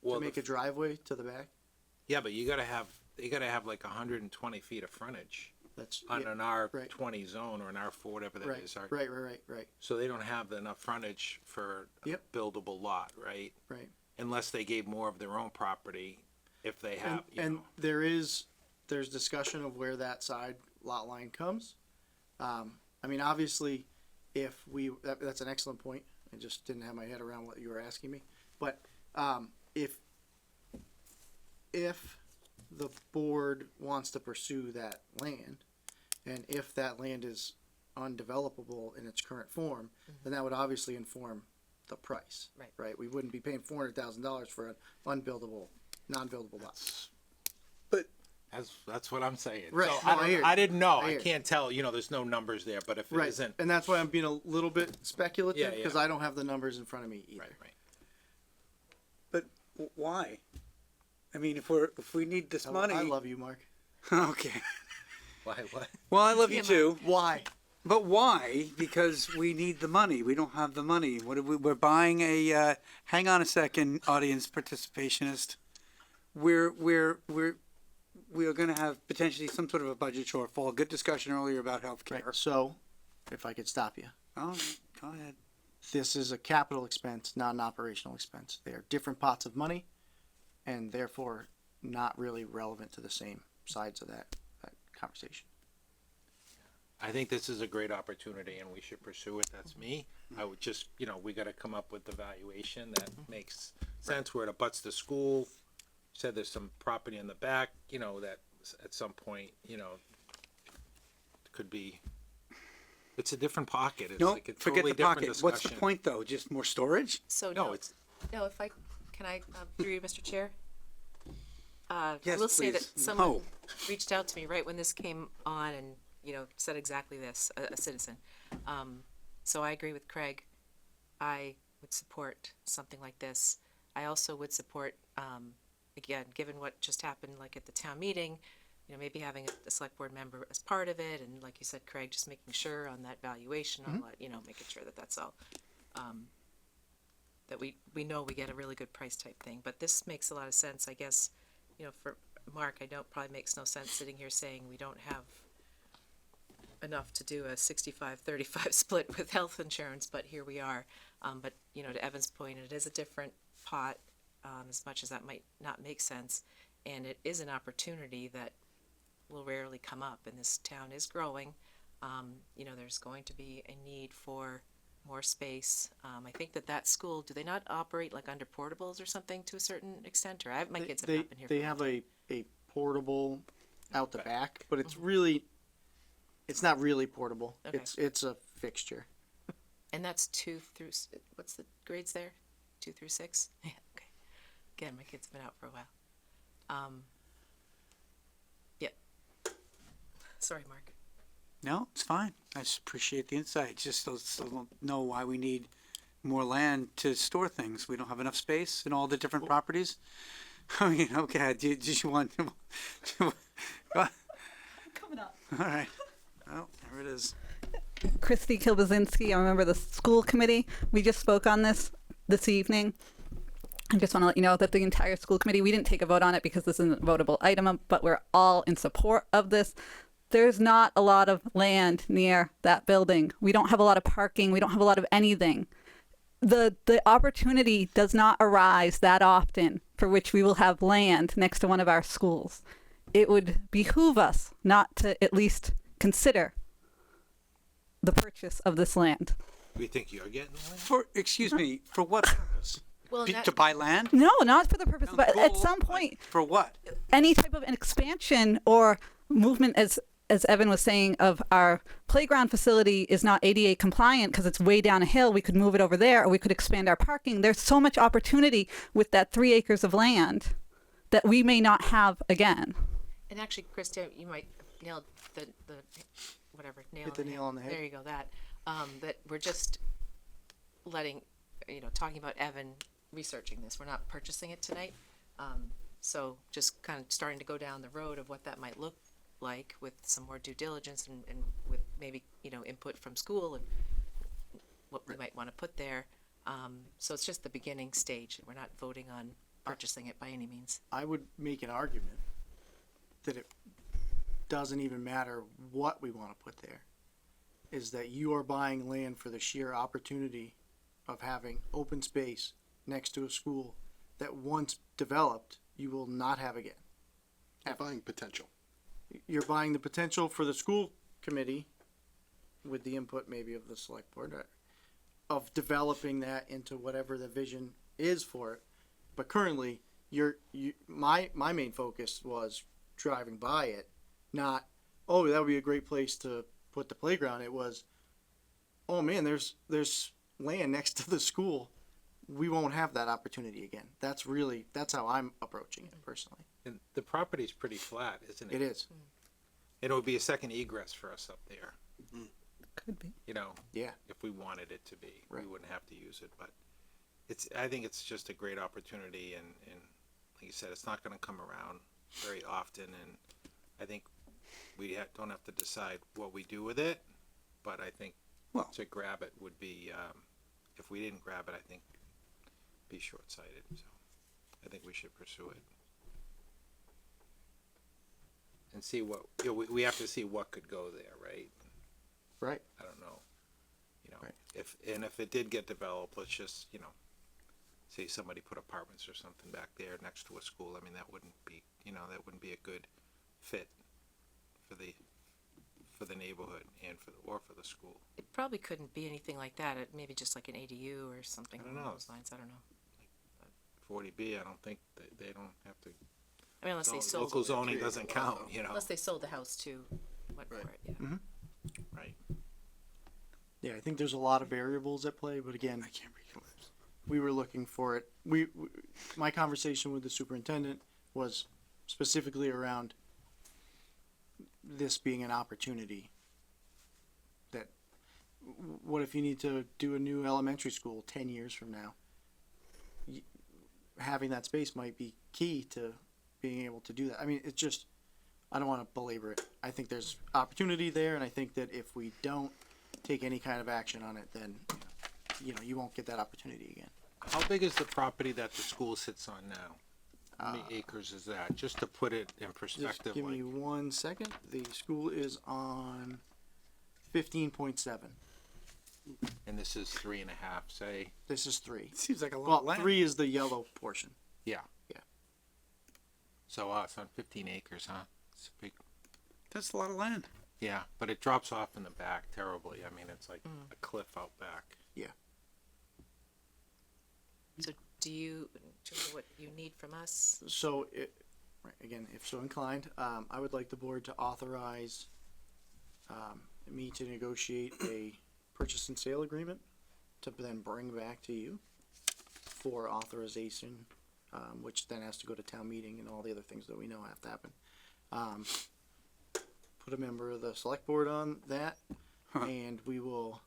Well, to make a driveway to the back. yeah, but you gotta have like 120 feet of frontage That's on yeah, an R right. 20 zone or an R4, whatever that is. right. So they don't have enough frontage for Yep. a buildable lot, right? Right. Unless they gave more of their own property, if they have, And there's discussion of where that side lot line comes. I mean, obviously, if that's an excellent point. I just didn't have my head around what you were asking me. But if the board wants to pursue that land, and if that land is undevelopable in its current form, then that would obviously inform the price. Right. Right. We wouldn't be paying $400,000 for an unbuildable, non-buildable lot. that's what I'm saying. Right. So No, I hear you. I didn't know. I I hear you. can't tell, there's no numbers there, but if it Right. isn't, And that's why I'm being a little bit speculative Yeah, because yeah. I don't have the numbers in front of me either. right. But why? I mean, if we need this money. I love you, Mark. Okay. Why, what? Well, I love you too. Why? But why? Because we need the money. We don't have the money. We're buying a. Hang on a second, audience participationist. We're going to have potentially some sort of a budget shortfall. Good discussion earlier about healthcare. Right. So, if I could stop you, Oh, go ahead. this is a capital expense, not an operational expense. They are different pots of money, and therefore not really relevant to the same sides of that conversation. I think this is a great opportunity and we should pursue it. That's me. I would just, we gotta come up with the valuation that makes sense where it abuts the school. Said there's some property in the back, that at some point, could be, it's a different pocket. It's No, like a forget totally the different pocket. What's the discussion. point though? Just more storage? So No, it's, no, can I, through you, Mr. Chair? I Yes, will say that please. someone No. reached out to me right when this came on and, said exactly this, a citizen. So I agree with Craig. I would support something like this. I also would support, again, given what just happened, like at the town meeting, maybe having a select board member as part of it, and like you said, Craig, just making sure on that valuation, on what, making sure that that's all, that we know we get a really good price type thing. But this makes a lot of sense, I guess, for Mark, I know it probably makes no sense sitting here saying we don't have enough to do a 65-35 split with health insurance, but here we are. But, to Evan's point, it is a different pot, as much as that might not make sense. And it is an opportunity that will rarely come up, and this town is growing. There's going to be a need for more space. I think that school, do they not operate like under portables or something to a certain extent? Or my kids have not been here. They have a portable out the back, but it's not really portable. Okay. It's a fixture. And that's 2 through, what's the grades there? 2 through 6? Yeah, okay. Again, my kids have been out for a while. Yeah. Sorry, Mark. No, it's fine. I just appreciate the insight. Just still don't know why we need more land to store things. We don't have enough space in all the different properties. I mean, okay, did you want to? Coming up. All right. Well, there it is. Christy Kilbazinski, I'm a member of the school committee. We just spoke on this evening. I just want to let you know that the entire school committee, we didn't take a vote on it because this isn't a votable item, but we're all in support of this. There's not a lot of land near that building. We don't have a lot of parking. We don't have a lot of anything. the opportunity does not arise that often for which we will have land next to one of our schools. It would behoove us not to at least consider the purchase of this land. We think you're getting the land? For, excuse me, for what purpose? Well, To buy land? No, not for the purpose, Sounds but at cool, some but point, For what? any type of an expansion or movement, as Evan was saying, of our playground facility is not ADA compliant because it's way down a hill. We could move it over there, or we could expand our parking. There's so much opportunity with that 3 acres of land that we may not have again. And actually, Krista, you might nail the whatever, nail Hit the nail on the head. There you go, that we're just letting, talking about Evan researching this. We're not purchasing it tonight. So just kind of starting to go down the road of what that might look like with some more due diligence and with maybe, input from school and what we might want to put there. So it's just the beginning stage. We're not voting on purchasing it by any means. I would make an argument that it doesn't even matter what we want to put there, is that you are buying land for the sheer opportunity of having open space next to a school that once developed, you will not have again. You're buying potential. You're buying the potential for the school committee, with the input maybe of the select board, of developing that into whatever the vision is for it. But currently, my main focus was driving by it, not, oh, that would be a great place to put the playground. It was, oh man, there's land next to the school. We won't have that opportunity again. That's how I'm approaching it personally. And the property's pretty flat, isn't it? It is. It would be a second egress for us up there. Could be. Yeah. If we wanted it to be, Right. we wouldn't have to use it, but I think it's just a great opportunity and like you said, it's not gonna come around very often, and I think we don't have to decide what we do with it, but I think Well- to grab it would be, if we didn't grab it, I think be short-sighted, so I think we should pursue it. And see what, we have to see what could go there, right? Right. I don't know. Right. If it did get developed, let's just, say somebody put apartments or something back there next to a school, I mean, that wouldn't be, that wouldn't be a good fit for the neighborhood and for the school. It probably couldn't be anything like that. It maybe just like an ADU or something I don't along know. those lines. I don't know. 40B, I don't think they don't have to, I mean, unless they sold, local zoning doesn't count, unless they sold the house too. Went for it, yeah. right? Yeah, I think there's a lot of variables at play, but again, I can't read your lips. We were looking for it. My conversation with the superintendent was specifically around this being an opportunity. That, what if you need to do a new elementary school 10 years from now? Having that space might be key to being able to do that. I mean, it's just, I don't want to belabor it. I think there's opportunity there, and I think that if we don't take any kind of action on it, then, you won't get that opportunity again. How big is the property that the school sits on now? How many acres is that? Just to put it in Just perspective, give me 1 second. The school is on 15.7. and this is 3.5, say, This is 3. Seems like a lot Well, of land. 3 is the yellow portion. yeah. Yeah. So, it's on 15 acres, huh? It's a big, That's a lot of land. yeah, but it drops off in the back terribly. I mean, it's like a cliff out back. So do you know what you need from us? So, again, if so inclined, I would like the board to authorize me to negotiate a purchase and sale agreement to then bring back to you for authorization, which then has to go to town meeting and all the other things that we know have to happen. Put a member of the select board on that, and we will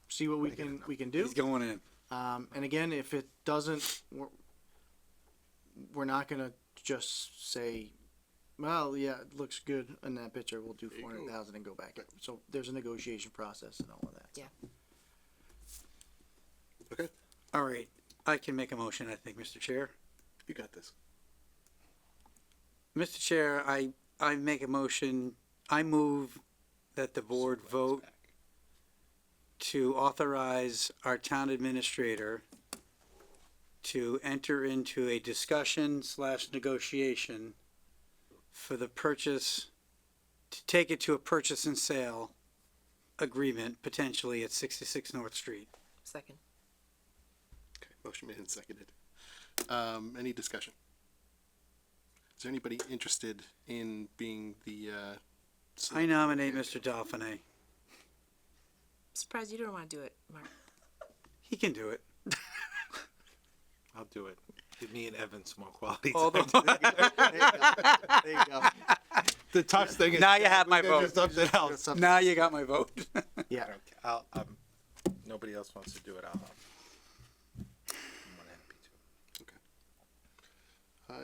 see what we can do. He's going in. And again, if it doesn't, we're not gonna just say, well, yeah, it looks good in that picture, we'll do 400,000 and go back. So there's a negotiation process and all of that. Yeah. Okay, All right, I can make a motion, I think, Mr. Chair. you got this. Mr. Chair, I make a motion, I move that the board vote to authorize our town administrator to enter into a discussion / negotiation for the purchase, to take it to a purchase and sale agreement potentially at 66 North Street. Second. Okay, motion made and seconded. Any discussion? Is there anybody interested in being the, I nominate Mr. Dauphiné. Surprised you don't want to do it, Mark. He can do it. I'll do it. Give me and Evan some more quality Although, time. There you go. The tough thing is. Now you have we my gotta do vote. Something else. now you got my vote. Yeah. I'll, nobody else wants to do it, I'm more than happy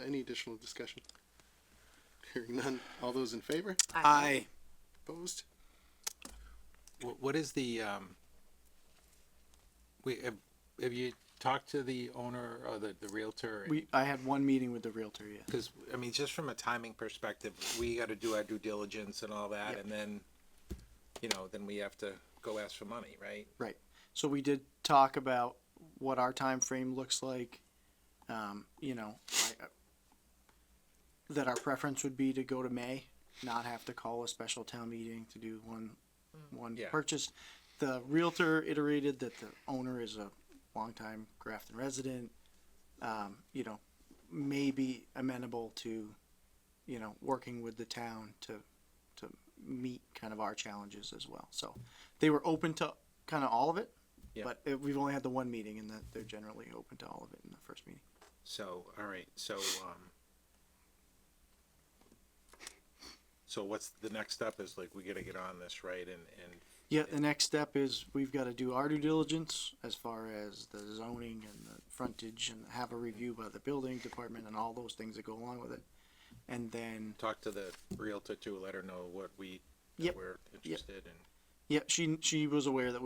to. Any additional discussion? Hearing none. All those in favor? Aye. Opposed? What is the, have you talked to the owner or the realtor? I had one meeting with the realtor, yeah. Because, I mean, just from a timing perspective, we gotta do our due diligence and all that, Yep. and then, then we have to go ask for money, right? Right. So we did talk about what our time frame looks like. That our preference would be to go to May, not have to call a special town meeting to do one Yeah. purchase. The realtor iterated that the owner is a longtime Grafton resident. May be amenable to, working with the town to meet kind of our challenges as well. So they were open to kind of all of it, Yeah. but we've only had the one meeting, and that they're generally open to all of it in the first meeting. So, all right, so what's the next step is like, we gotta get on this, right, and Yeah, the next step is we've got to do our due diligence as far as the zoning and the frontage, and have a review by the building department and all those things that go along with it. And then, talk to the realtor too, let her know what that Yep. we're interested in. yeah, she was aware that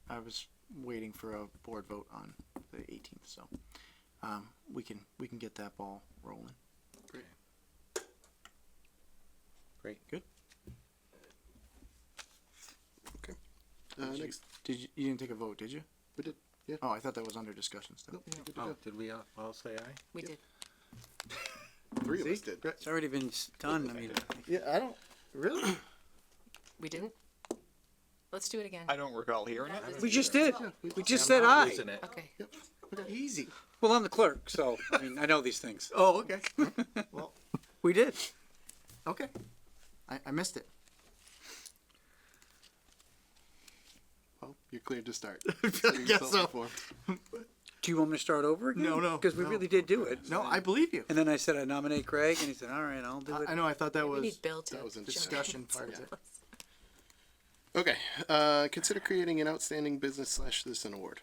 I was waiting for a board vote on the 18th, so we can get that ball rolling. Great. Good. Next, You didn't take a vote, did you? we did. Yeah. Oh, I thought that was under discussion still. Nope, you're good to Oh, go. did we all say aye? We did. Three of us See? did. It's already been done. I mean, Yeah, I don't really. We didn't? Let's do it again. I don't recall hearing it. we just did. We just I'm said not aye. losing it. Okay. Easy. Well, I'm the clerk, so I mean, I know these things. Oh, okay. Well, We did. okay. I missed it. Well, you're cleared to start. Guess so. Do you want me to start over again? No. Because we really did do it. No, I believe you. And then I said I nominate Craig, and he said, "All right, I'll do it." I know. I thought that We was need Bill to. that was in discussion part of it. Okay, consider creating an outstanding business / citizen award.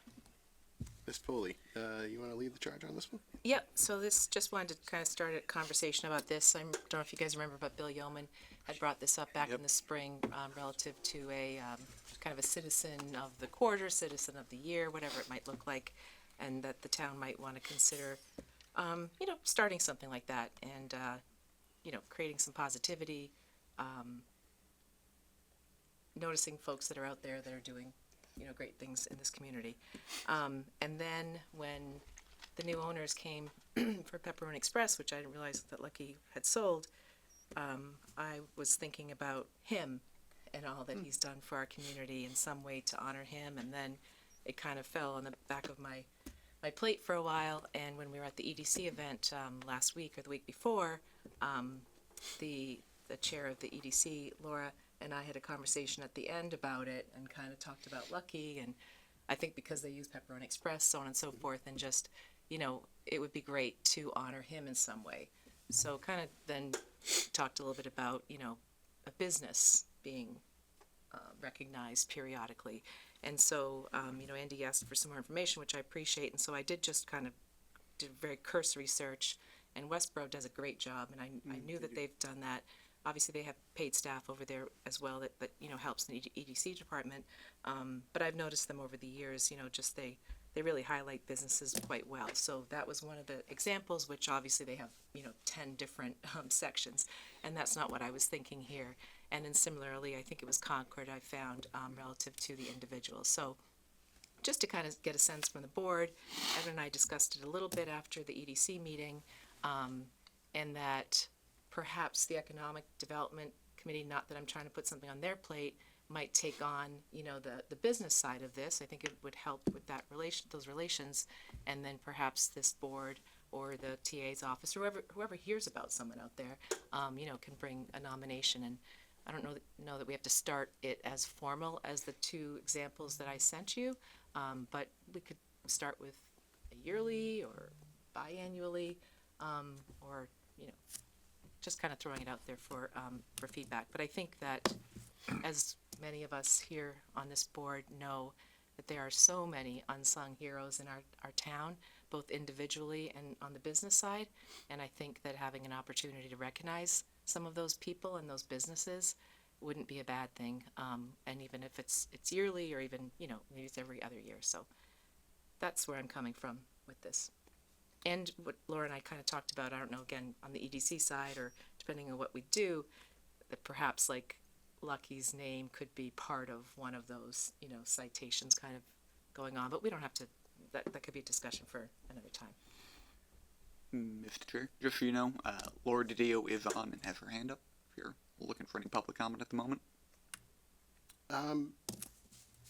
Ms. Poley, you want to lead the charge on this one? Yep, so this, just wanted to kind of start a conversation about this. I don't know if you guys remember, but Bill Yeoman had brought this up back in the spring, relative to a, kind of a citizen of the quarter, citizen of the year, whatever it might look like, and that the town might want to consider, starting something like that, and, creating some positivity, noticing folks that are out there that are doing, great things in this community. And then when the new owners came for Pepperoni Express, which I didn't realize that Lucky had sold, I was thinking about him and all that he's done for our community in some way to honor him. And then it kind of fell on the back of my plate for a while. And when we were at the EDC event last week or the week before, the chair of the EDC, Laura, and I had a conversation at the end about it and kind of talked about Lucky, and I think because they use Pepperoni Express, so on and so forth, and just, it would be great to honor him in some way. So kind of then talked a little bit about, a business being recognized periodically. And so, Andy asked for some more information, which I appreciate, and so I did just kind of did very cursory search, and Westboro does a great job, and I knew that they've done that. Obviously, they have paid staff over there as well that helps in the EDC department. But I've noticed them over the years, just they really highlight businesses quite well. So that was one of the examples, which obviously they have, 10 different sections. And that's not what I was thinking here. And then similarly, I think it was Concord I found relative to the individuals. So just to kind of get a sense from the board, Evan and I discussed it a little bit after the EDC meeting, and that perhaps the Economic Development Committee, not that I'm trying to put something on their plate, might take on, the business side of this. I think it would help with that those relations, and then perhaps this board or the TA's office, whoever hears about someone out there, can bring a nomination. And I don't know that we have to start it as formal as the two examples that I sent you, but we could start with a yearly or biannually, or just kind of throwing it out there for feedback. But I think that, as many of us here on this board know, that there are so many unsung heroes in our town, both individually and on the business side. And I think that having an opportunity to recognize some of those people and those businesses wouldn't be a bad thing. And even if it's yearly, or even, maybe it's every other year. So that's where I'm coming from with this. And what Laura and I kind of talked about, I don't know, again, on the EDC side, or depending on what we do, that perhaps like Lucky's name could be part of one of those, citations kind of going on. But we don't have to, that could be a discussion for another time. Mr. Chair, just so you know, Laura DiDio is on and has her hand up if you're looking for any public comment at the moment.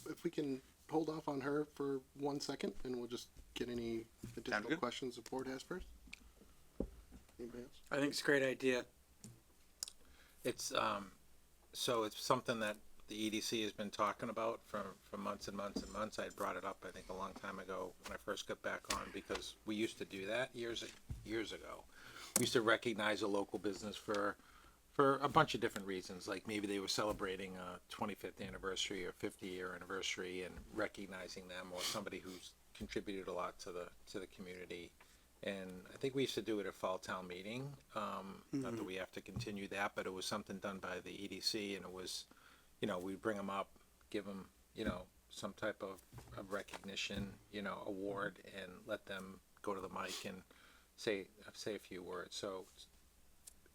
If we can hold off on her for 1 second, and we'll just get any additional good. questions the board has first. Anybody else? I think it's a great idea. It's, so it's something that the EDC has been talking about for months and months and months. I brought it up, I think, a long time ago when I first got back on, because we used to do that years ago. We used to recognize a local business for a bunch of different reasons, like maybe they were celebrating a 25th anniversary or 50-year anniversary, and recognizing them, or somebody who's contributed a lot to the community. And I think we used to do it at Fall Town Meeting. Not that we have to continue that, but it was something done by the EDC, and it was, we'd bring them up, give them, some type of recognition, award, and let them go to the mic and say a few words. So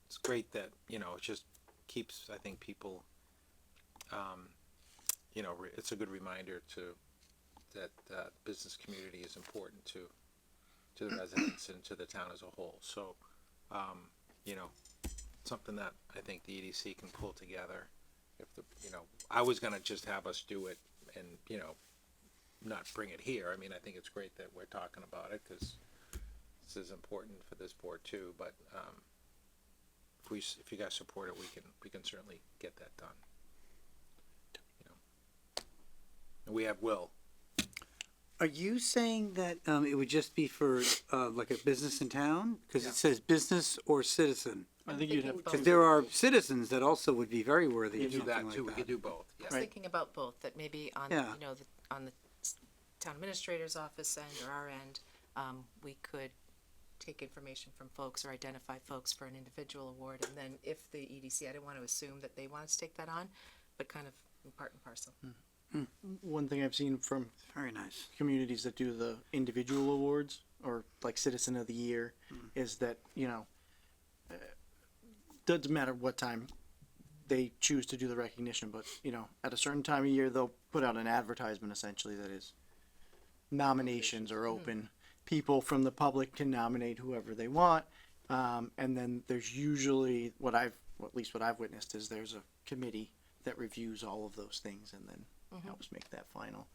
it's great that, it just keeps, I think, people, it's a good reminder that business community is important to the residents and to the town as a whole. So, something that I think the EDC can pull together. If I was gonna just have us do it and, not bring it here. I mean, I think it's great that we're talking about it, because this is important for this board too. But if you guys support it, we can certainly get that done. And we have Will. Are you saying that it would just be for like a business in town? Because it says business or citizen. I think you'd have Because there are citizens that also would be very worthy We of can do something that like too. We that. could do both. I was Right. thinking about both, that maybe on, Yeah. on the town administrator's office end or our end, we could take information from folks or identify folks for an individual award. And then if the EDC, I didn't want to assume that they wanted to take that on, but kind of in part and parcel. One thing I've seen from Very nice. communities that do the individual awards, or like Citizen of the Year, is that, doesn't matter what time they choose to do the recognition, but, at a certain time of year, they'll put out an advertisement essentially that is nominations are open. People from the public can nominate whoever they want. And then there's usually at least what I've witnessed is there's a committee that reviews all of those things and then helps make that final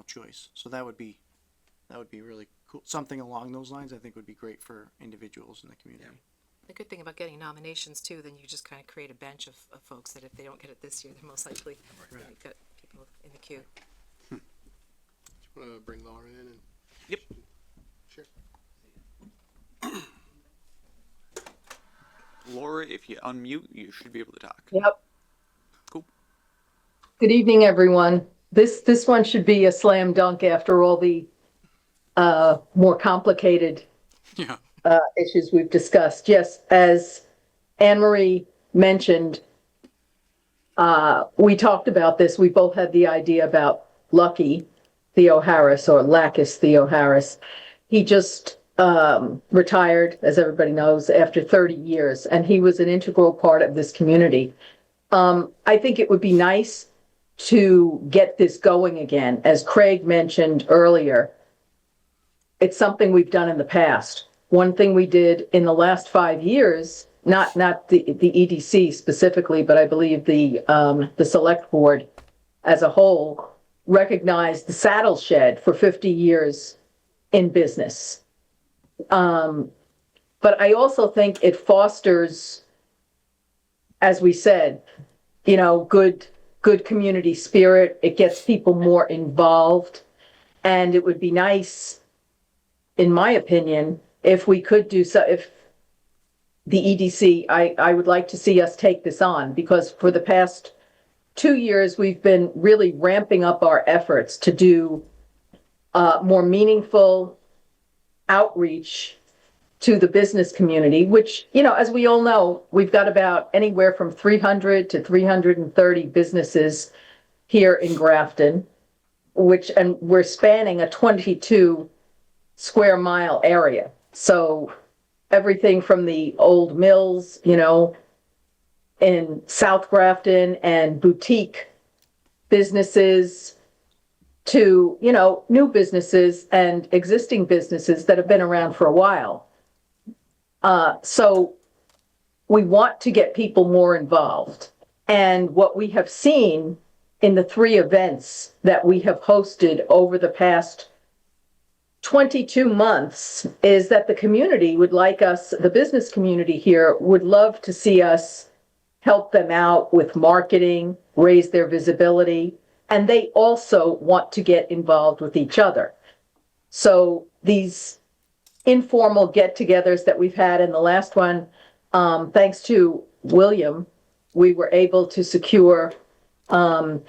choice. So that would be really cool. Something along those lines I think would be great for individuals in the community. The good thing about getting nominations too, then you just kind of create a bench of folks that if they don't get it this year, they're most likely gonna get people in the queue. Do you want to bring Laura in and? Yep. Sure. Laura, if you unmute, you should be able to talk. Yep. Cool. Good evening, everyone. This one should be a slam dunk after all the more complicated Yeah. issues we've discussed. Yes, as Anne Marie mentioned, we talked about this. We both had the idea about Lucky Theo Harris, or Lacus Theo Harris. He just retired, as everybody knows, after 30 years, and he was an integral part of this community. I think it would be nice to get this going again. As Craig mentioned earlier, it's something we've done in the past. One thing we did in the last 5 years, not the EDC specifically, but I believe the select board as a whole recognized the Saddle Shed for 50 years in business. But I also think it fosters, as we said, you know, good community spirit. It gets people more involved. And it would be nice, in my opinion, if we could do so, if the EDC, I would like to see us take this on, because for the past 2 years, we've been really ramping up our efforts to do more meaningful outreach to the business community, which, you know, as we all know, we've got about anywhere from 300 to 330 businesses here in Grafton, and we're spanning a 22 square mile area. So everything from the old mills, you know, in South Grafton, and boutique businesses to, you know, new businesses and existing businesses that have been around for a while. So we want to get people more involved. And what we have seen in the 3 events that we have hosted over the past 22 months is that the community would like us, the business community here would love to see us help them out with marketing, raise their visibility, and they also want to get involved with each other. So these informal get-togethers that we've had in the last one, thanks to William, we were able to secure Kevin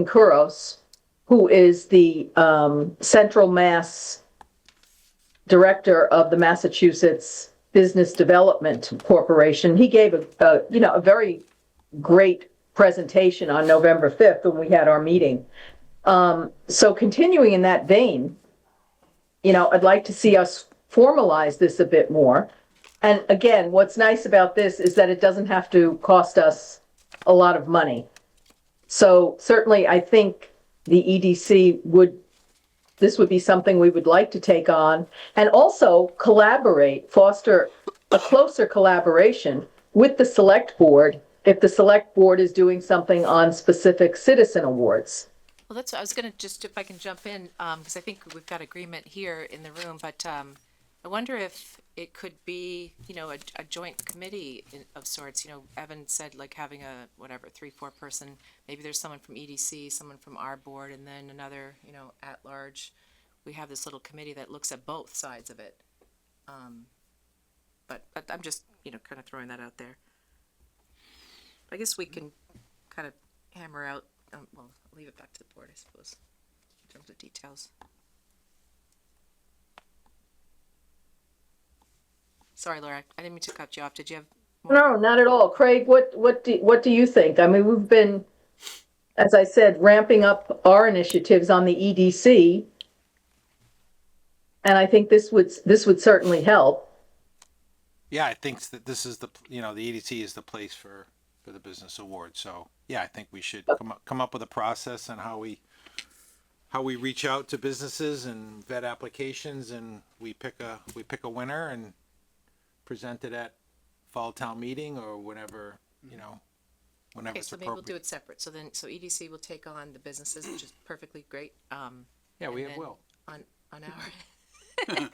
Kuros, who is the Central Mass Director of the Massachusetts Business Development Corporation. He gave a very great presentation on November 5th when we had our meeting. So continuing in that vein, you know, I'd like to see us formalize this a bit more. And again, what's nice about this is that it doesn't have to cost us a lot of money. So certainly I think the EDC this would be something we would like to take on, and also collaborate, foster a closer collaboration with the select board if the select board is doing something on specific citizen awards. Well, that's, I was gonna just, if I can jump in, because I think we've got agreement here in the room, but I wonder if it could be, you know, a joint committee of sorts. You know, Evan said like having a, whatever, 3-4 person, maybe there's someone from EDC, someone from our board, and then another, you know, at large. We have this little committee that looks at both sides of it. But I'm just, you know, kind of throwing that out there. I guess we can kind of hammer out, well, I'll leave it back to the board, I suppose, in terms of details. Sorry, Laura, I didn't mean to cut you off. Did you have more? No, not at all. Craig, what do you think? I mean, we've been, as I said, ramping up our initiatives on the EDC. And I think this would certainly help. Yeah, I think that this is the, you know, the EDC is the place for the business award. So yeah, I think we should come up with a process on how we reach out to businesses and vet applications, and we pick a winner and present it at fall town meeting or whenever, you know, whenever Okay, it's so maybe we'll do appropriate. it separate. So EDC will take on the businesses, which is perfectly great. Yeah, we and will. On our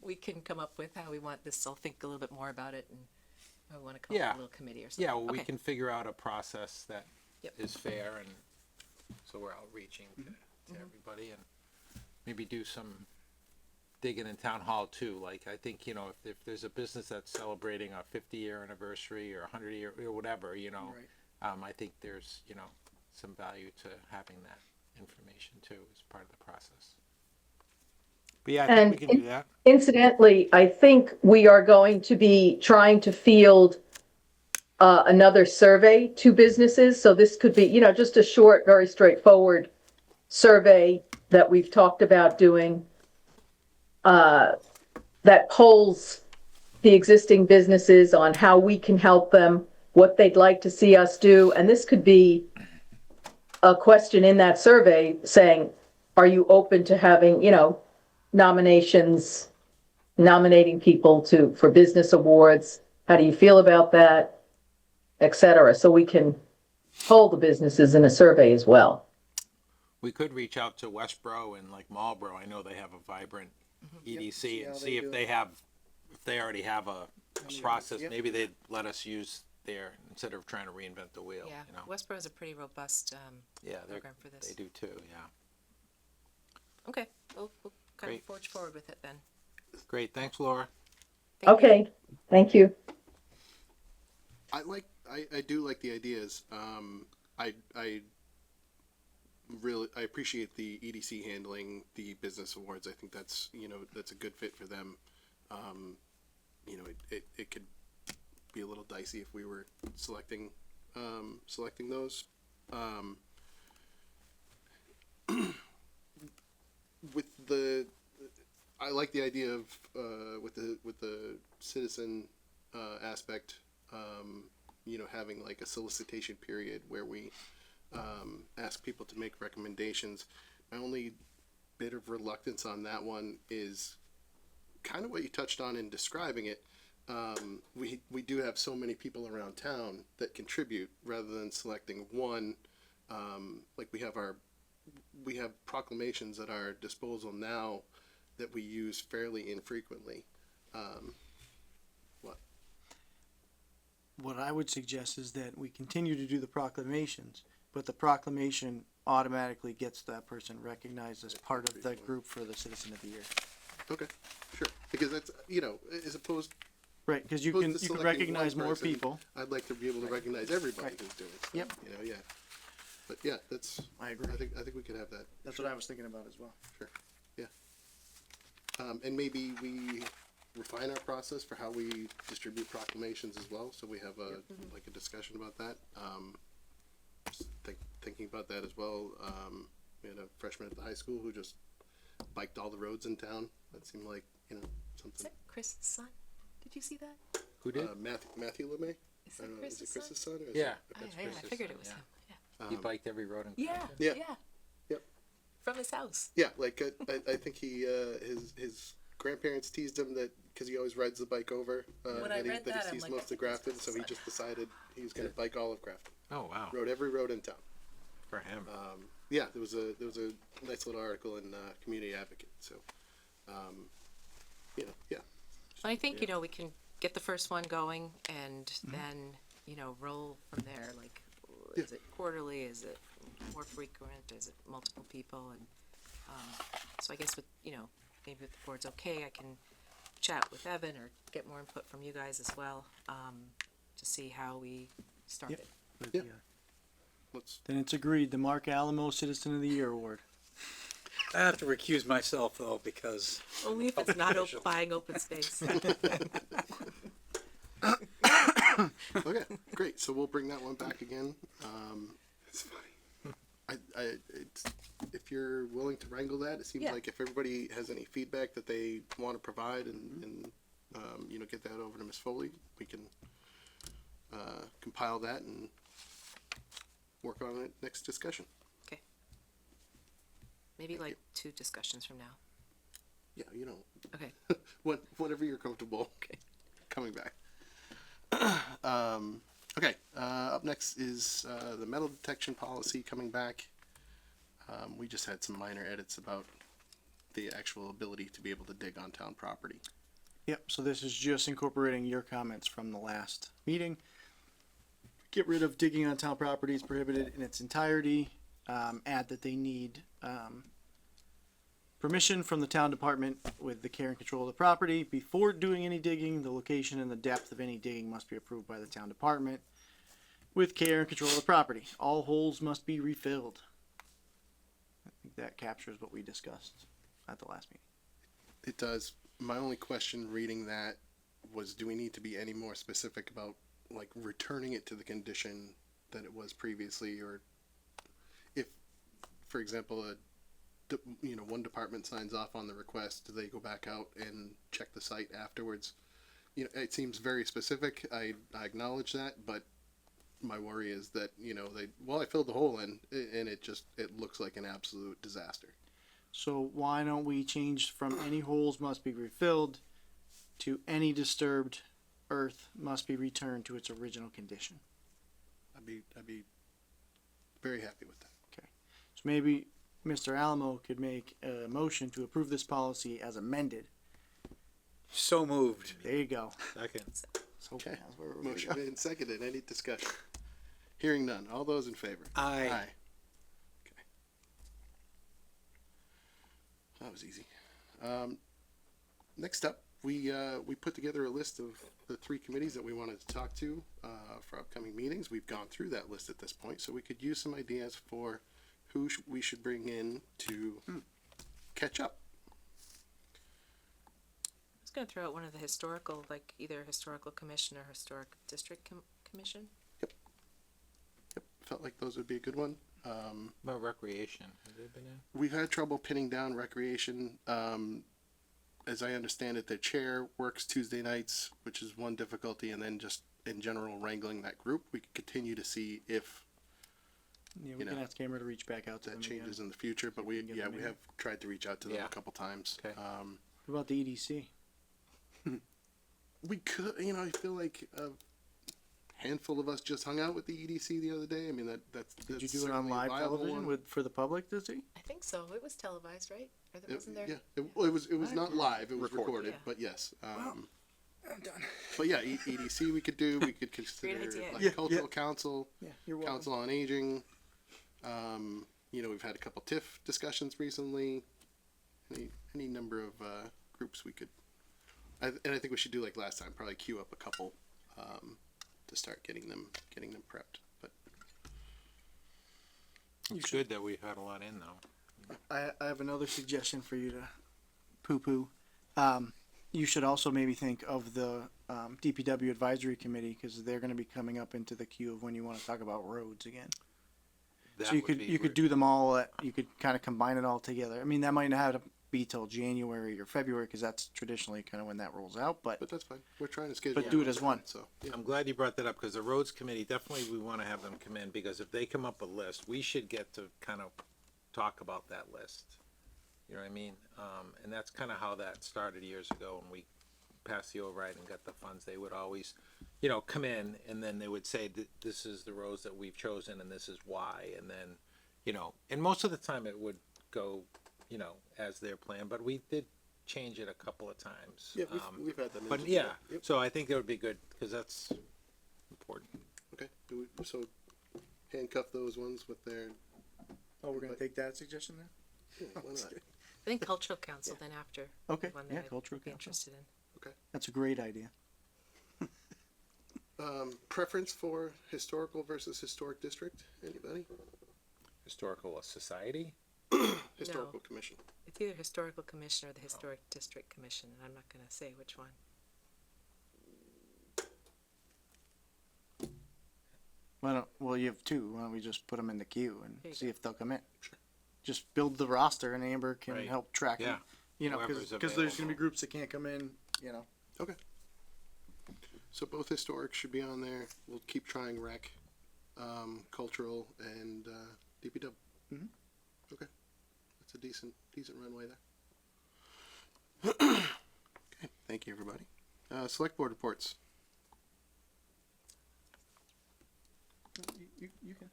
we can come up with how we want this. I'll think a little bit more about it, and I want to come up with a little committee or something. Yeah, well, we Okay. can figure out a process that is Yep. fair, and so we're outreaching to everybody, and maybe do some digging in town hall too. Like, I think, you know, if there's a business that's celebrating a 50-year anniversary or 100-year or whatever, you know, I think there's, you know, some value to having that information too as part of the process. But yeah, I think we can do that. Incidentally, I think we are going to be trying to field another survey to businesses. So this could be, you know, just a short, very straightforward survey that we've talked about doing. that polls the existing businesses on how we can help them, what they'd like to see us do. And this could be a question in that survey saying, are you open to having, nominations, nominating people for business awards? How do you feel about that? Et cetera. So we can poll the businesses in a survey as well. We could reach out to Westboro and like Marlboro. I know they have a vibrant EDC and see if they already have a process. Yep. Maybe they'd let us use their, instead of trying to reinvent the wheel, Yeah, you know? Westboro has a pretty robust Yeah, program for this. they do too, yeah. Okay, we'll kind Great. of forge forward with it then. Great, thanks Laura. Thank you. Okay, thank you. I do like the ideas. I appreciate the EDC handling the business awards. I think that's a good fit for them. It could be a little dicey if we were selecting those. I like the idea of with the citizen aspect. Having like a solicitation period where we ask people to make recommendations. My only bit of reluctance on that one is kind of what you touched on in describing it. We do have so many people around town that contribute rather than selecting one. Like we have proclamations at our disposal now that we use fairly infrequently. What I would suggest is that we continue to do the proclamations, but the proclamation automatically gets that person recognized as part of the group for the Citizen of the Year. Okay, sure. Because that's as opposed. Right, because you opposed can to you can selecting recognize one more person, people. I'd like to be able to recognize everybody Right. who's doing stuff. Yep. Yeah. But yeah, that's. I agree. I think we could have that. That's what I was thinking about as well. Sure. Yeah. And maybe we refine our process for how we distribute proclamations as well. So we have a discussion about that. Just thinking about that as well. We had a freshman at the high school who just biked all the roads in town. That seemed like Is something. that Chris's son? Did you see that? Who did? Matthew LeMay. Is I that don't know. Is it Chris's son? Chris's son? Or is Yeah. It, I figured it was him. Yeah. He biked every road in. Yeah. Yeah. Yep. From his house. Yeah, like I think he his grandparents teased him that because he always rides the bike over When I read that that, he I'm sees like, most I of think Grafton, that's so he his just decided he was going to bike all of Grafton. Oh, wow. Rode every road in town. For him. Yeah, there was a nice little article in Community Advocate. So, yeah. Well, I think we can get the first one going and then roll from there. Like, is it quarterly? Is it more frequent? Is it multiple people? And so I guess with maybe if the board's okay, I can chat with Evan or get more input from you guys as well to see how we start Yep. it. Yeah. Let's. Then it's agreed, the Mark Alamo Citizen of the Year Award. I have to recuse myself though because Only if it's not buying open space. Okay, great. So we'll bring that one back again. It's funny. If you're willing to wrangle that, it seems Yeah. like if everybody has any feedback that they want to provide and get that over to Ms. Foley, we can compile that and work on it next discussion. Okay. Maybe like 2 discussions from now. Yeah, Okay. whenever you're comfortable coming back. Okay, up next is the metal detection policy coming back. We just had some minor edits about the actual ability to be able to dig on town property. Yep, so this is just incorporating your comments from the last meeting. Get rid of digging on town property is prohibited in its entirety. Add that they need permission from the town department with the care and control of the property. Before doing any digging, the location and the depth of any digging must be approved by the town department with care and control of the property. All holes must be refilled. I think that captures what we discussed at the last meeting. It does. My only question reading that was, do we need to be any more specific about like returning it to the condition that it was previously, or if, for example, one department signs off on the request, do they go back out and check the site afterwards? It seems very specific. I acknowledge that, but my worry is that, I filled the hole in and it looks like an absolute disaster. So why don't we change from any holes must be refilled to any disturbed earth must be returned to its original condition? I'd be very happy with that. So maybe Mr. Alamo could make a motion to approve this policy as amended. So moved. There you go. Second. Okay. That's where we're gonna Motion go. made and seconded. Any discussion? Hearing none. All those in favor? Aye. Okay. That was easy. Next up, we put together a list of the 3 committees that we wanted to talk to for upcoming meetings. We've gone through that list at this point, so we could use some ideas for who we should bring in to catch up. I was gonna throw out one of the historical, like either historical commission or historic district commission. Yep. Felt like those would be a good one. About recreation, has it been in? We've had trouble pinning down recreation. As I understand it, their chair works Tuesday nights, which is one difficulty, and then just in general wrangling that group. We could continue to see if Yeah, we can ask Cameron to reach back out to that them changes again. in the future, but we Get them in. have tried to reach out to them Yeah. a couple times. Okay. What about the E EDC? We could, I feel like a handful of us just hung out with the EDC the other day. I mean, that's Did you do it on certainly a live viable television one. for the public, does he? I think so. It was televised, right? Or wasn't there? Yeah, it was not live. It was recorded, Yeah. but yes. I'm done. But yeah, EDC we could do. We could consider idea. like Yeah, cultural yeah. council, Yeah, you're welcome. council on aging. We've had a couple TIF discussions recently. Any number of groups we could, and I think we should do like last time. Probably queue up a couple to start getting them prepped. But It's good that we've had a lot in though. I have another suggestion for you to poo-poo. You should also maybe think of the DPW advisory committee because they're going to be coming up into the queue of when you want to talk about roads again. That So you would could be you could do them all. You could kind of combine it all together. I mean, that might not have to be till January or February because that's traditionally kind of when that rolls out. But that's fine. We're trying to schedule. do it as one. So yeah. I'm glad you brought that up because the roads committee, definitely we want to have them come in because if they come up with a list, we should get to kind of talk about that list. You know what I mean? And that's kind of how that started years ago when we passed the override and got the funds. They would always, come in and then they would say, this is the roads that we've chosen and this is why. And then, and most of the time it would go, as their plan, but we did change it a couple of times. Yeah, we've had them. But in- yeah, Yep. so I think that would be good because that's important. Okay. So handcuff those ones with their. Oh, we're going to take that suggestion then. Yeah, why not? I think cultural council then after. Okay. One Yeah, that cultural I'd be council. interested in. That's a great idea. Preference for historical versus historic district? Anybody? Historical society? Historical commission. It's either historical commission or the historic district commission, and I'm not gonna say which one. Well, you have two. Why don't we just put them in the queue There and you see go. if they'll come in? Just build the roster, and Amber can Right. help track Yeah. it. Because Whoever's there's going to available. be groups that can't come in. Okay. So both historic should be on there. We'll keep trying rec, cultural, and DPW. Mhm. Okay, that's a decent runway there. Okay, thank you, everybody. Select board reports. You can.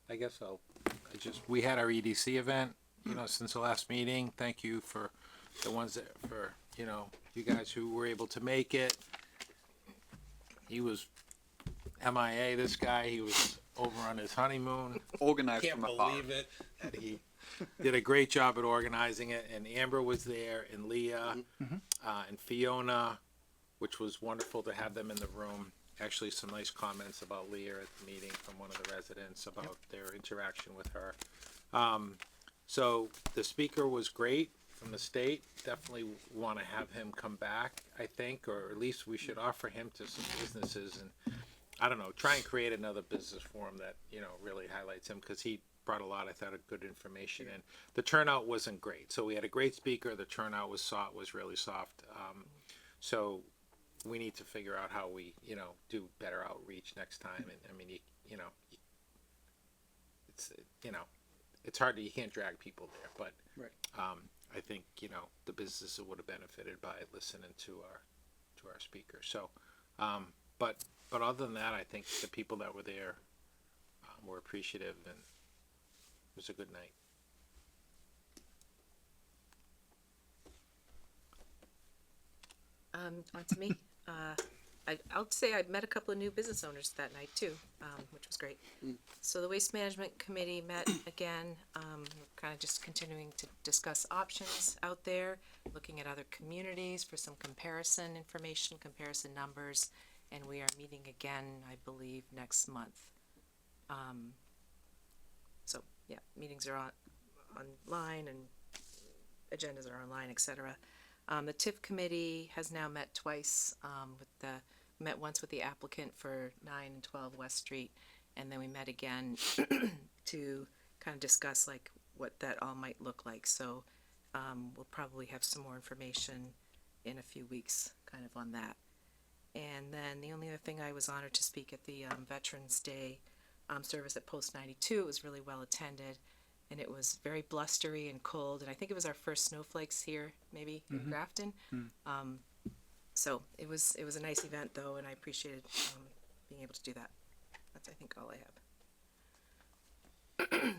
I guess we had our EDC event, since the last meeting. Thank you for the ones you guys who were able to make it. He was MIA, this guy, he was over on his honeymoon. Organized Can't from afar. believe it that he did a great job at organizing it, and Amber was there, and Leah, and Fiona, which was wonderful to have them in the room. Actually, some nice comments about Leah at the meeting from one of the residents about their interaction with her. So the speaker was great from the state. Definitely want to have him come back, I think, or at least we should offer him to some businesses and, I don't know, try and create another business forum that, really highlights him because he brought a lot, I thought, of good information, and the turnout wasn't great. So we had a great speaker. The turnout was really soft. So we need to figure out how we, do better outreach next time. And I mean, it's hard to, you can't drag people there, but Right. I think, the businesses would have benefited by listening to our speaker. So, but other than that, I think the people that were there were appreciative, and it was a good night. On to me. I'll say I met a couple of new business owners that night too, which was great. So the Waste Management Committee met again, kind of just continuing to discuss options out there, looking at other communities for some comparison information, comparison numbers, and we are meeting again, I believe, next month. So yeah, meetings are online and agendas are online, etc. The TIF committee has now met twice. Met once with the applicant for 9 and 12 West Street, and then we met again to kind of discuss like what that all might look like. So we'll probably have some more information in a few weeks, kind of on that. And then the only other thing, I was honored to speak at the Veterans Day service at Post 92. It was really well attended. And it was very blustery and cold, and I think it was our first snowflakes here, maybe in Grafton. So it was a nice event though, and I appreciated being able to do that. That's, I think, all I have.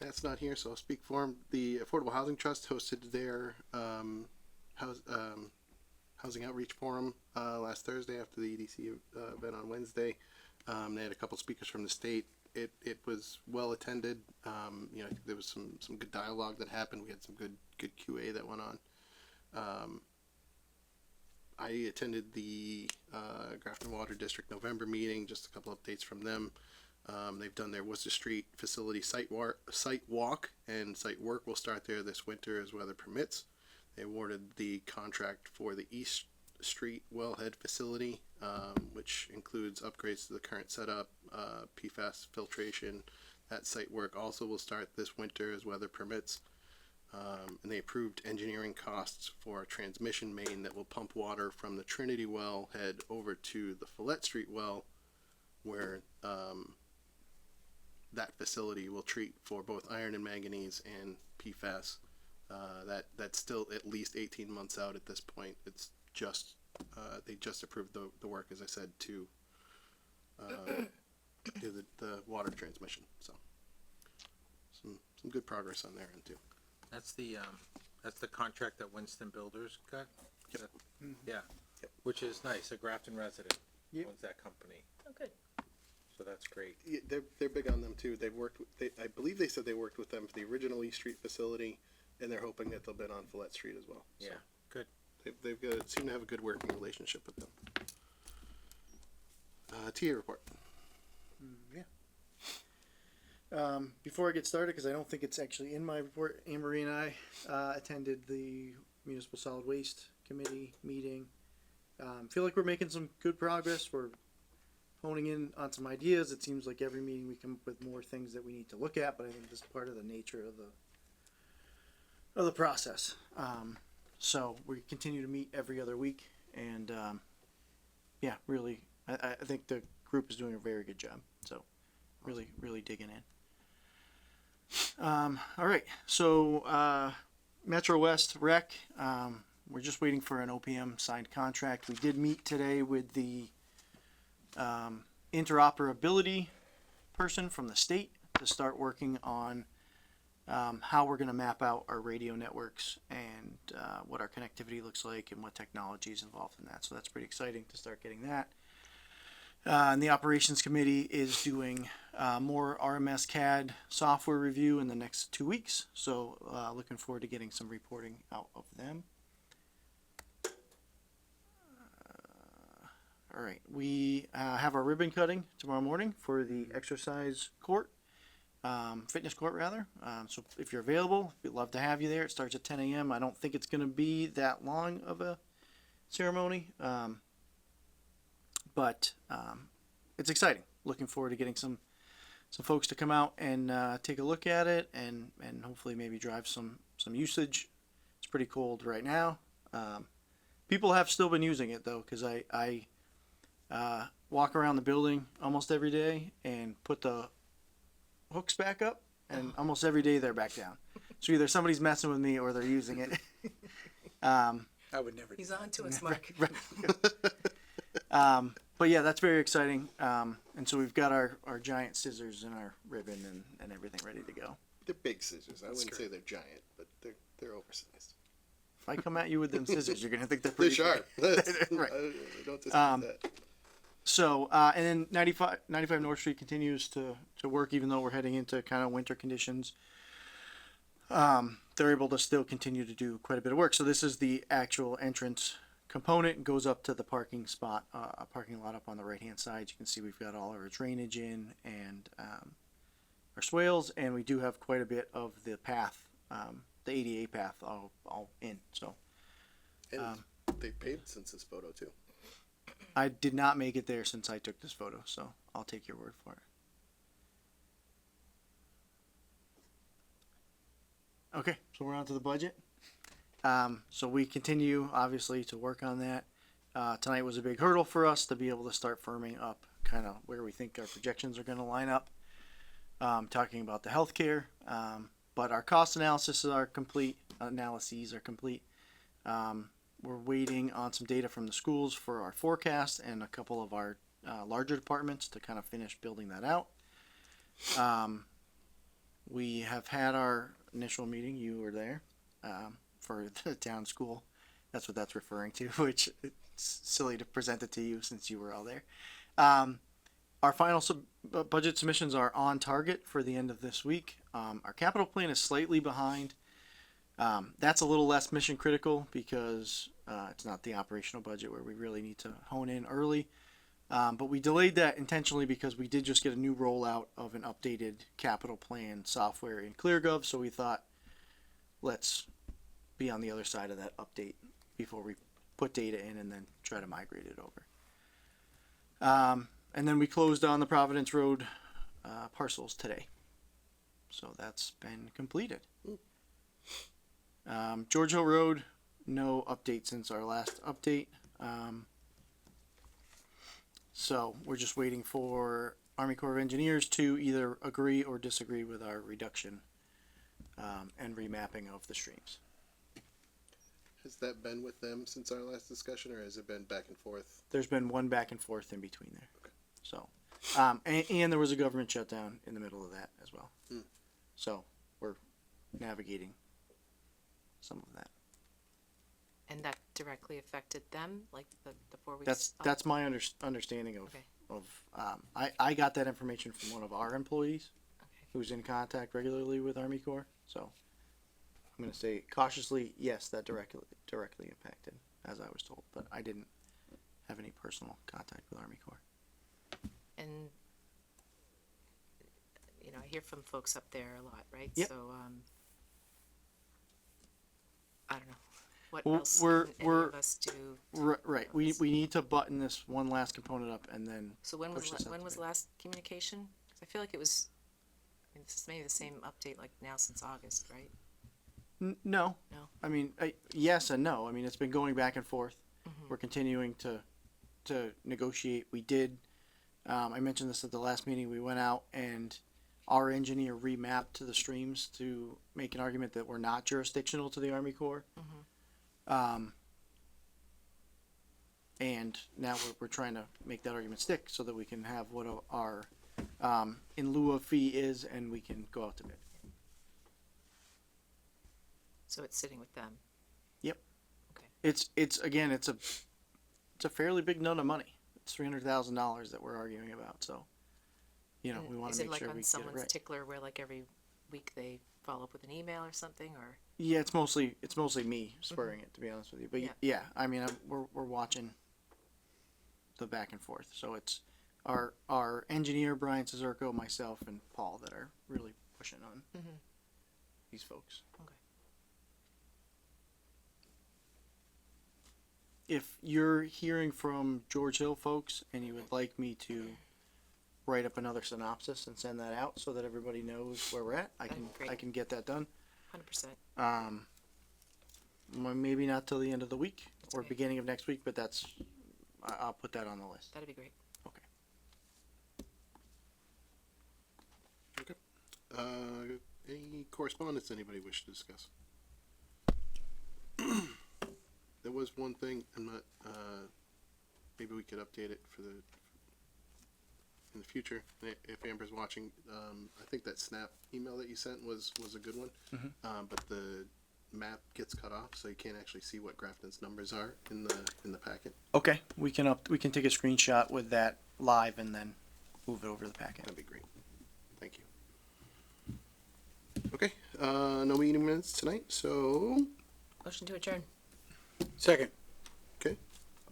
Matt's not here, so I'll speak for him. The Affordable Housing Trust hosted their housing outreach forum last Thursday after the EDC event on Wednesday. They had a couple speakers from the state. It was well attended. I think there was some good dialogue that happened. We had some good QA that went on. I attended the Grafton Water District November meeting. Just a couple updates from them. They've done their Worcester Street facility site walk, and site work will start there this winter as weather permits. They awarded the contract for the East Street wellhead facility, which includes upgrades to the current setup, PFAS filtration. That site work also will start this winter as weather permits. And they approved engineering costs for a transmission main that will pump water from the Trinity well head over to the Follette Street well, where that facility will treat for both iron and manganese and PFAS. That's still at least 18 months out at this point. It's just they just approved the work, as I said, to do the water transmission. So some good progress on their end too. That's the contract that Winston Builders got. Yep. Yeah. Yep. Which is nice. A Grafton resident Yep. owns that company, Oh, good. so that's great. Yeah, they're big on them too. They've worked. I believe they said they worked with them for the original East Street facility, and they're hoping that they'll bid on Follette Street as well. So Yeah. Good. they've got seem to have a good working relationship with them. TA report. Before I get started, because I don't think it's actually in my report, Anne Marie and I attended the Municipal Solid Waste Committee meeting. Feel like we're making some good progress. We're honing in on some ideas. It seems like every meeting we come up with more things that we need to look at, but I think this is part of the nature of the process. So we continue to meet every other week, and yeah, really, I think the group is doing a very good job. So really digging in. All right, so Metro West Rec, we're just waiting for an OPM signed contract. We did meet today with the interoperability person from the state to start working on how we're going to map out our radio networks and what our connectivity looks like and what technology is involved in that. So that's pretty exciting to start getting that. And the operations committee is doing more RMS CAD software review in the next 2 weeks. So looking forward to getting some reporting out of them. All right, we have our ribbon cutting tomorrow morning for the exercise court, fitness court rather. So if you're available, we'd love to have you there. It starts at 10 a.m. I don't think it's going to be that long of a ceremony. But it's exciting. looking forward to getting some folks to come out and take a look at it and hopefully maybe drive some usage. It's pretty cold right now. People have still been using it though, because I walk around the building almost every day and put the hooks back up, and almost every day they're back down. So either somebody's messing with me or they're using it. I would never. He's on to us, Mark. But yeah, that's very exciting. And so we've got our giant scissors and our ribbon and everything ready to go. They're big scissors. I wouldn't say they're giant, but they're oversized. If I come at you with them scissors, you're gonna think they're They're pretty sharp. Right. I don't dispute that. So, and then 95 North Street continues to work, even though we're heading into kind of winter conditions. They're able to still continue to do quite a bit of work. So this is the actual entrance component. It goes up to the parking spot, a parking lot up on the right-hand side. You can see we've got all our drainage in and our swales, and we do have quite a bit of the path, the ADA path all in. So And they paved since this photo too. I did not make it there since I took this photo, so I'll take your word for it. Okay, so we're on to the budget. So we continue, obviously, to work on that. Tonight was a big hurdle for us to be able to start firming up kind of where we think our projections are going to line up. Talking about the healthcare, but our cost analyses are complete. We're waiting on some data from the schools for our forecast and a couple of our larger departments to kind of finish building that out. We have had our initial meeting. You were there for the town school. That's what that's referring to, which it's silly to present it to you since you were all there. Our final budget submissions are on target for the end of this week. Our capital plan is slightly behind. That's a little less mission critical because it's not the operational budget where we really need to hone in early. But we delayed that intentionally because we did just get a new rollout of an updated capital plan software in ClearGov. So we thought, let's be on the other side of that update before we put data in and then try to migrate it over. And then we closed on the Providence Road parcels today. So that's been completed. George Hill Road, no update since our last update. So we're just waiting for Army Corps of Engineers to either agree or disagree with our reduction and remapping of the streams. Has that been with them since our last discussion, or has it been back and forth? There's been one back and forth in between there. Okay. So, and there was a government shutdown in the middle of that as well. So we're navigating some of that. And that directly affected them, like the 4 weeks? That's my understanding of, Okay. I got that information from one of our employees Okay. who's in contact regularly with Army Corps. So I'm going to say cautiously, yes, that directly impacted, as I was told, but I didn't have any personal contact with Army Corps. And, you know, I hear from folks up there a lot, right? Yep. So, I don't know. What Well, else we're- can any we're- of us do? Right. We need to button this one last component up and then So when push this out when to was bid. last communication? 'Cause I feel like it was, I mean, this is maybe the same update like now since August, right? No. No. I mean, yes and no. I mean, it's been going back and forth. Mm-hmm. We're continuing to negotiate. We did. I mentioned this at the last meeting. We went out and our engineer remapped to the streams to make an argument that we're not jurisdictional to the Army Corps. And now we're trying to make that argument stick so that we can have what our in lieu of fee is, and we can go out to bid. So it's sitting with them. Yep. Okay. It's again, it's a fairly big nut of money. It's $300,000 that we're arguing about. So, you know, And we want is to it make like sure on we get it someone's right. tickler where like every week they follow up with an email or something, or? Yeah, it's mostly me spurring it, to be honest with you. But Yeah. yeah, I mean, we're watching the back and forth. So it's our engineer Brian Cizurko, myself, and Paul that are really pushing on these folks. Okay. If you're hearing from George Hill folks and you would like me to write up another synopsis and send that out so that everybody knows where we're at. That'd be great. I can get that done. 100%. Maybe not till the end of the week or okay. beginning of next week, but I'll put that on the list. That'd be great. Any correspondence anybody wish to discuss? There was one thing, I'm not, maybe we could update it for in the future, if Amber's watching. I think that Snap email that you sent was a good one. But the map gets cut off, so you can't actually see what Grafton's numbers are in the packet. Okay, we can take a screenshot with that live and then move it over to the packet. That'd be great. Thank you. Okay, no meeting minutes tonight, so, Motion to adjourn. Second. okay.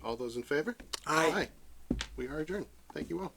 All those in favor? Aye. We are adjourned. Thank you all.